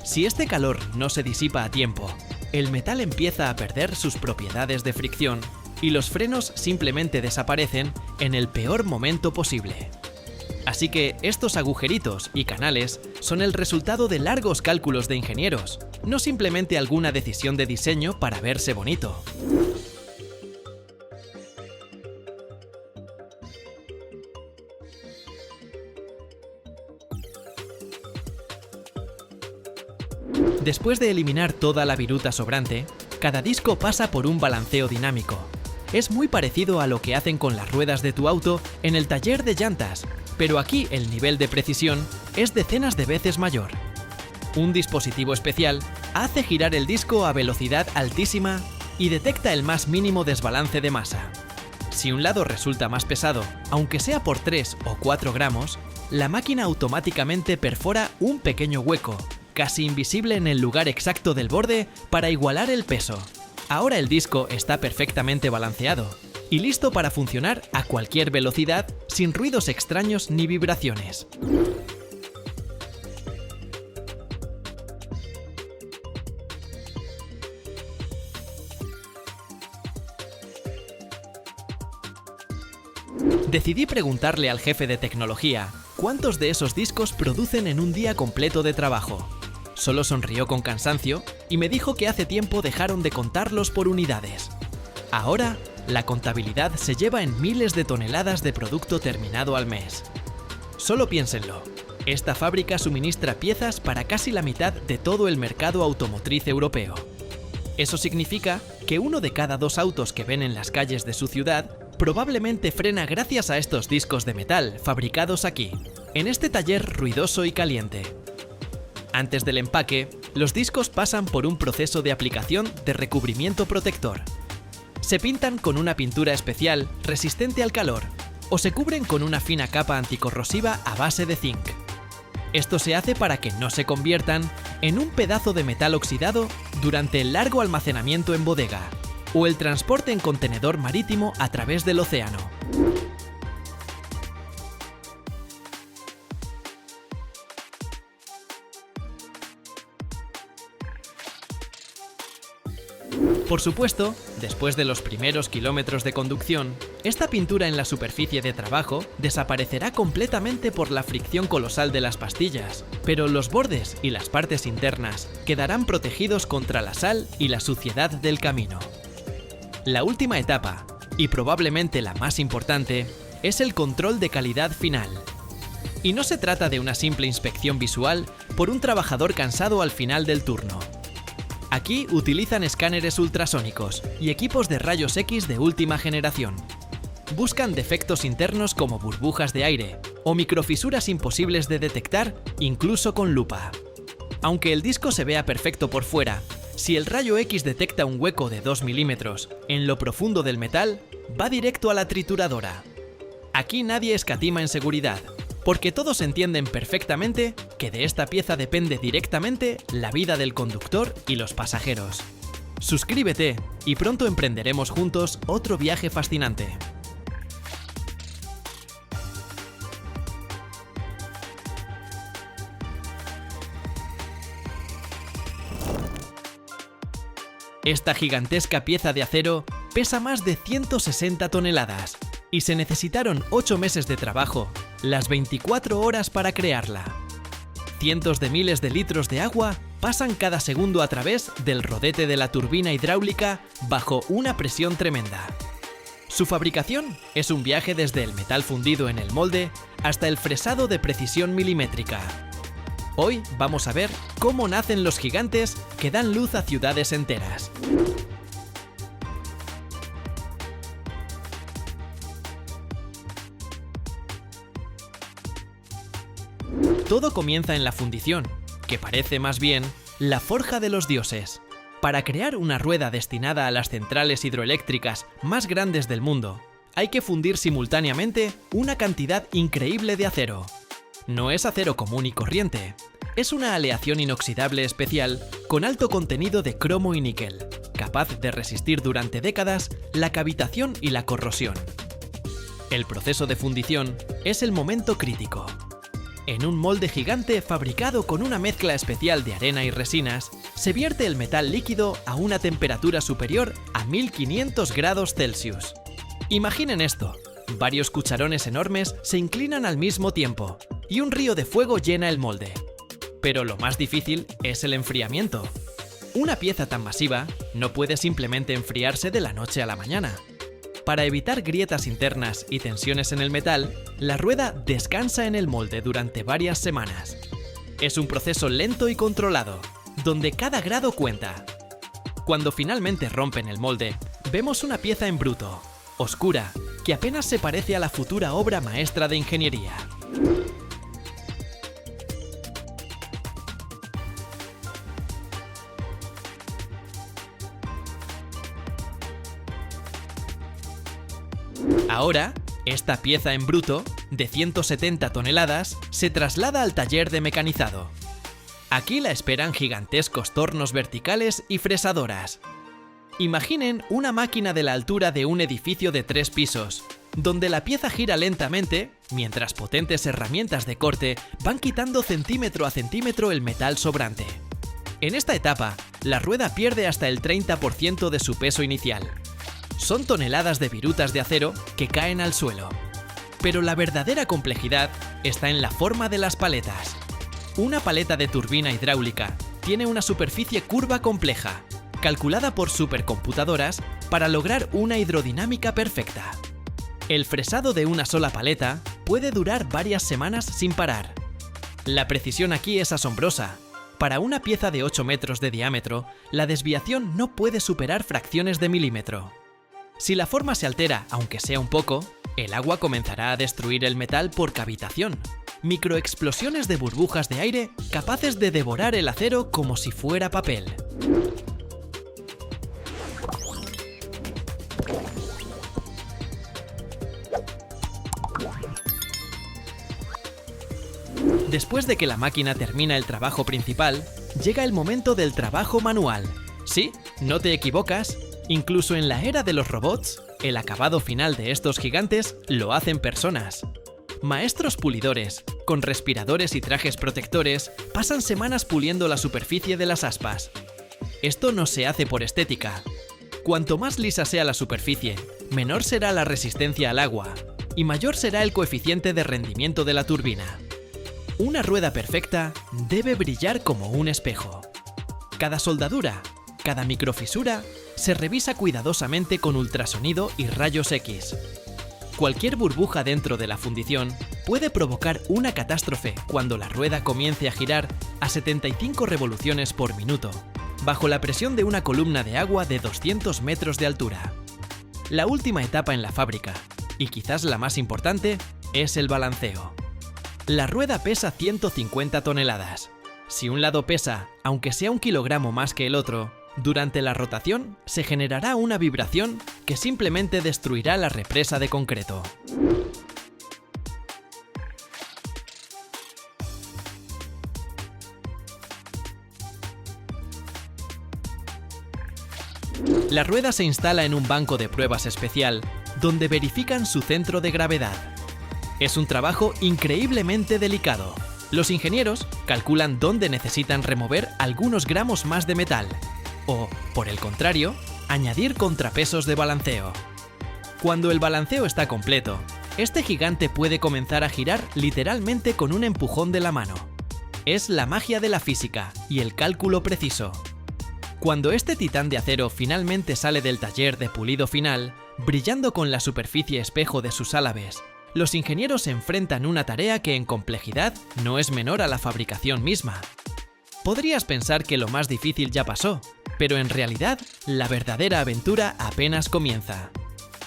Si este calor no se disipa a tiempo, el metal empieza a perder sus propiedades de fricción y los frenos simplemente desaparecen en el peor momento posible. Así que estos agujeritos y canales son el resultado de largos cálculos de ingenieros, no simplemente alguna decisión de diseño para verse bonito. Después de eliminar toda la viruta sobrante, cada disco pasa por un balanceo dinámico. Es muy parecido a lo que hacen con las ruedas de tu auto en el taller de llantas, pero aquí el nivel de precisión es decenas de veces mayor. Un dispositivo especial hace girar el disco a velocidad altísima y detecta el más mínimo desbalance de masa. Si un lado resulta más pesado, aunque sea por 3 o 4 gramos, la máquina automáticamente perfora un pequeño hueco, casi invisible en el lugar exacto del borde, para igualar el peso. Ahora el disco está perfectamente balanceado y listo para funcionar a cualquier velocidad sin ruidos extraños ni vibraciones. Decidí preguntarle al jefe de tecnología cuántos de esos discos producen en un día completo de trabajo. Solo sonrió con cansancio y me dijo que hace tiempo dejaron de contarlos por unidades. Ahora, la contabilidad se lleva en miles de toneladas de producto terminado al mes. Solo piénsenlo, esta fábrica suministra piezas para casi la mitad de todo el mercado automotriz europeo. Eso significa que 1 de cada 2 autos que ven en las calles de su ciudad probablemente frena gracias a estos discos de metal fabricados aquí, en este taller ruidoso y caliente. Antes del empaque, los discos pasan por un proceso de aplicación de recubrimiento protector. Se pintan con una pintura especial resistente al calor o se cubren con una fina capa anticorrosiva a base de zinc. Esto se hace para que no se conviertan en un pedazo de metal oxidado durante el largo almacenamiento en bodega o el transporte en contenedor marítimo a través del océano. Por supuesto, después de los primeros kilómetros de conducción, esta pintura en la superficie de trabajo desaparecerá completamente por la fricción colosal de las pastillas, pero los bordes y las partes internas quedarán protegidos contra la sal y la suciedad del camino. La última etapa, y probablemente la más importante, es el control de calidad final. Y no se trata de una simple inspección visual por un trabajador cansado al final del turno. Aquí utilizan escáneres ultrasónicos y equipos de rayos X de última generación. Buscan defectos internos como burbujas de aire o microfisuras imposibles de detectar incluso con lupa. Aunque el disco se vea perfecto por fuera, si el rayo X detecta un hueco de 2 milímetros en lo profundo del metal, va directo a la trituradora. Aquí nadie escatima en seguridad, porque todos entienden perfectamente que de esta pieza depende directamente la vida del conductor y los pasajeros. Suscríbete y pronto emprenderemos juntos otro viaje fascinante. Esta gigantesca pieza de acero pesa más de 160 toneladas y se necesitaron 8 meses de trabajo, las 24 horas para crearla. Cientos de miles de litros de agua pasan cada segundo a través del rodete de la turbina hidráulica bajo una presión tremenda. Su fabricación es un viaje desde el metal fundido en el molde hasta el fresado de precisión milimétrica. Hoy vamos a ver cómo nacen los gigantes que dan luz a ciudades enteras. Todo comienza en la fundición, que parece más bien la forja de los dioses. Para crear una rueda destinada a las centrales hidroeléctricas más grandes del mundo, hay que fundir simultáneamente una cantidad increíble de acero. No es acero común y corriente, es una aleación inoxidable especial con alto contenido de cromo y níquel, capaz de resistir durante décadas la cavitación y la corrosión. El proceso de fundición es el momento crítico. En un molde gigante fabricado con una mezcla especial de arena y resinas, se vierte el metal líquido a una temperatura superior a 1500 grados Celsius. Imaginen esto, varios cucharones enormes se inclinan al mismo tiempo y un río de fuego llena el molde. Pero lo más difícil es el enfriamiento. Una pieza tan masiva no puede simplemente enfriarse de la noche a la mañana. Para evitar grietas internas y tensiones en el metal, la rueda descansa en el molde durante varias semanas. Es un proceso lento y controlado, donde cada grado cuenta. Cuando finalmente rompen el molde, vemos una pieza en bruto, oscura, que apenas se parece a la futura obra maestra de ingeniería. Ahora, esta pieza en bruto, de 170 toneladas, se traslada al taller de mecanizado. Aquí la esperan gigantescos tornos verticales y fresadoras. Imaginen una máquina de la altura de un edificio de 3 pisos, donde la pieza gira lentamente, mientras potentes herramientas de corte van quitando centímetro a centímetro el metal sobrante. En esta etapa, la rueda pierde hasta el 30% de su peso inicial. Son toneladas de virutas de acero que caen al suelo. Pero la verdadera complejidad está en la forma de las paletas. Una paleta de turbina hidráulica tiene una superficie curva compleja, calculada por supercomputadoras para lograr una hidrodinámica perfecta. El fresado de una sola paleta puede durar varias semanas sin parar. La precisión aquí es asombrosa. Para una pieza de 8 metros de diámetro, la desviación no puede superar fracciones de milímetro. Si la forma se altera, aunque sea un poco, el agua comenzará a destruir el metal por cavitación. Microexplosiones de burbujas de aire capaces de devorar el acero como si fuera papel. Después de que la máquina termina el trabajo principal, llega el momento del trabajo manual. Sí, no te equivocas. Incluso en la era de los robots, el acabado final de estos gigantes lo hacen personas. Maestros pulidores, con respiradores y trajes protectores, pasan semanas puliendo la superficie de las aspas. Esto no se hace por estética. Cuanto más lisa sea la superficie, menor será la resistencia al agua y mayor será el coeficiente de rendimiento de la turbina. Una rueda perfecta debe brillar como un espejo. Cada soldadura, cada microfisura, se revisa cuidadosamente con ultrasonido y rayos X. Cualquier burbuja dentro de la fundición puede provocar una catástrofe cuando la rueda comience a girar a 75 revoluciones por minuto, bajo la presión de una columna de agua de 200 metros de altura. La última etapa en la fábrica, y quizás la más importante, es el balanceo. La rueda pesa 150 toneladas. Si un lado pesa, aunque sea 1 kilogramo más que el otro, durante la rotación se generará una vibración que simplemente destruirá la represa de concreto. La rueda se instala en un banco de pruebas especial, donde verifican su centro de gravedad. Es un trabajo increíblemente delicado. Los ingenieros calculan dónde necesitan remover algunos gramos más de metal, o, por el contrario, añadir contrapesos de balanceo. Cuando el balanceo está completo, este gigante puede comenzar a girar literalmente con un empujón de la mano. Es la magia de la física y el cálculo preciso. Cuando este titán de acero finalmente sale del taller de pulido final, brillando con la superficie espejo de sus álabes, los ingenieros enfrentan una tarea que en complejidad no es menor a la fabricación misma. Podrías pensar que lo más difícil ya pasó, pero en realidad la verdadera aventura apenas comienza.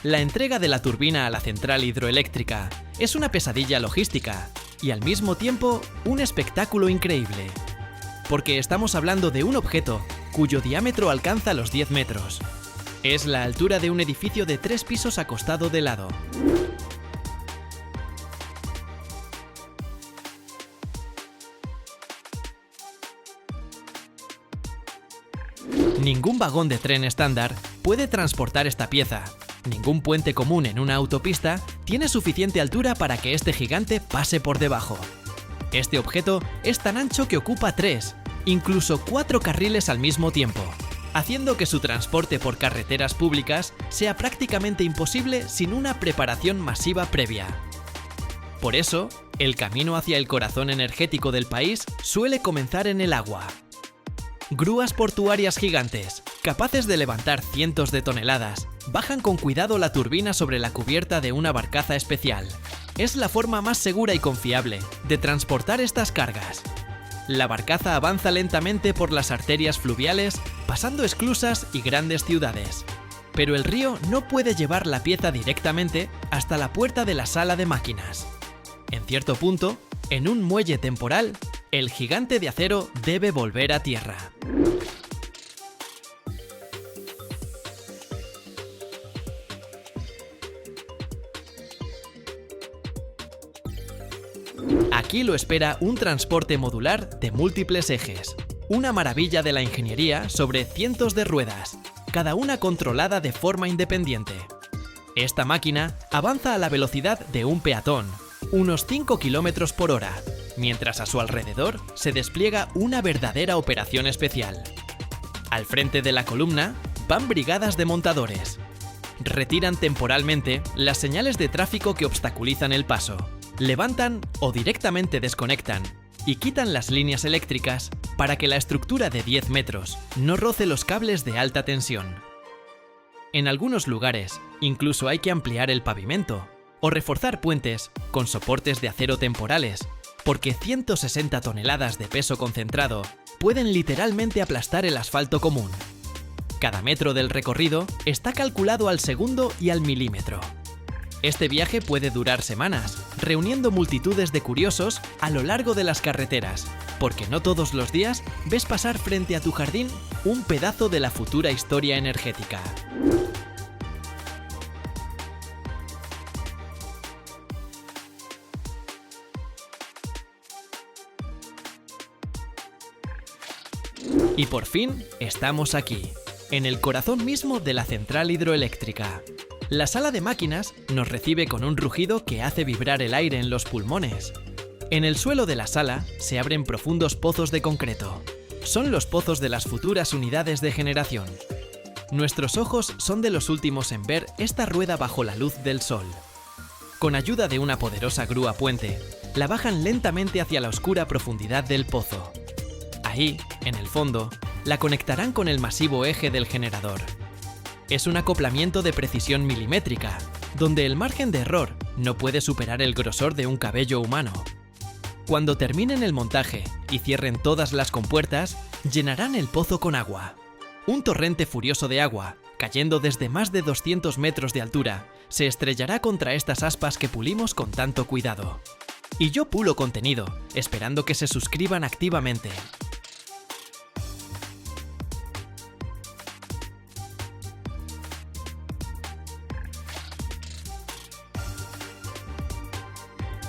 La entrega de la turbina a la central hidroeléctrica es una pesadilla logística y al mismo tiempo un espectáculo increíble. Porque estamos hablando de un objeto cuyo diámetro alcanza los 10 metros. Es la altura de un edificio de 3 pisos acostado de lado. Ningún vagón de tren estándar puede transportar esta pieza. Ningún puente común en una autopista tiene suficiente altura para que este gigante pase por debajo. Este objeto es tan ancho que ocupa 3, incluso 4 carriles al mismo tiempo, haciendo que su transporte por carreteras públicas sea prácticamente imposible sin una preparación masiva previa. Por eso, el camino hacia el corazón energético del país suele comenzar en el agua. Grúas portuarias gigantes, capaces de levantar cientos de toneladas, bajan con cuidado la turbina sobre la cubierta de una barcaza especial. Es la forma más segura y confiable de transportar estas cargas. La barcaza avanza lentamente por las arterias fluviales, pasando esclusas y grandes ciudades. Pero el río no puede llevar la pieza directamente hasta la puerta de la sala de máquinas. En cierto punto, en un muelle temporal, el gigante de acero debe volver a tierra. Aquí lo espera un transporte modular de múltiples ejes, una maravilla de la ingeniería sobre cientos de ruedas, cada una controlada de forma independiente. Esta máquina avanza a la velocidad de un peatón, unos 5 km por hora, mientras a su alrededor se despliega una verdadera operación especial. Al frente de la columna van brigadas de montadores. Retiran temporalmente las señales de tráfico que obstaculizan el paso. Levantan o directamente desconectan y quitan las líneas eléctricas para que la estructura de 10 metros no roce los cables de alta tensión. En algunos lugares, incluso hay que ampliar el pavimento o reforzar puentes con soportes de acero temporales, porque 160 toneladas de peso concentrado pueden literalmente aplastar el asfalto común. Cada metro del recorrido está calculado al segundo y al milímetro. Este viaje puede durar semanas, reuniendo multitudes de curiosos a lo largo de las carreteras, porque no todos los días ves pasar frente a tu jardín un pedazo de la futura historia energética. Y por fin estamos aquí, en el corazón mismo de la central hidroeléctrica. La sala de máquinas nos recibe con un rugido que hace vibrar el aire en los pulmones. En el suelo de la sala se abren profundos pozos de concreto. Son los pozos de las futuras unidades de generación. Nuestros ojos son de los últimos en ver esta rueda bajo la luz del sol. Con ayuda de una poderosa grúa puente, la bajan lentamente hacia la oscura profundidad del pozo. Ahí, en el fondo, la conectarán con el masivo eje del generador. Es un acoplamiento de precisión milimétrica, donde el margen de error no puede superar el grosor de un cabello humano. Cuando terminen el montaje y cierren todas las compuertas, llenarán el pozo con agua. Un torrente furioso de agua, cayendo desde más de 200 metros de altura, se estrellará contra estas aspas que pulimos con tanto cuidado. Y yo pulo contenido, esperando que se suscriban activamente.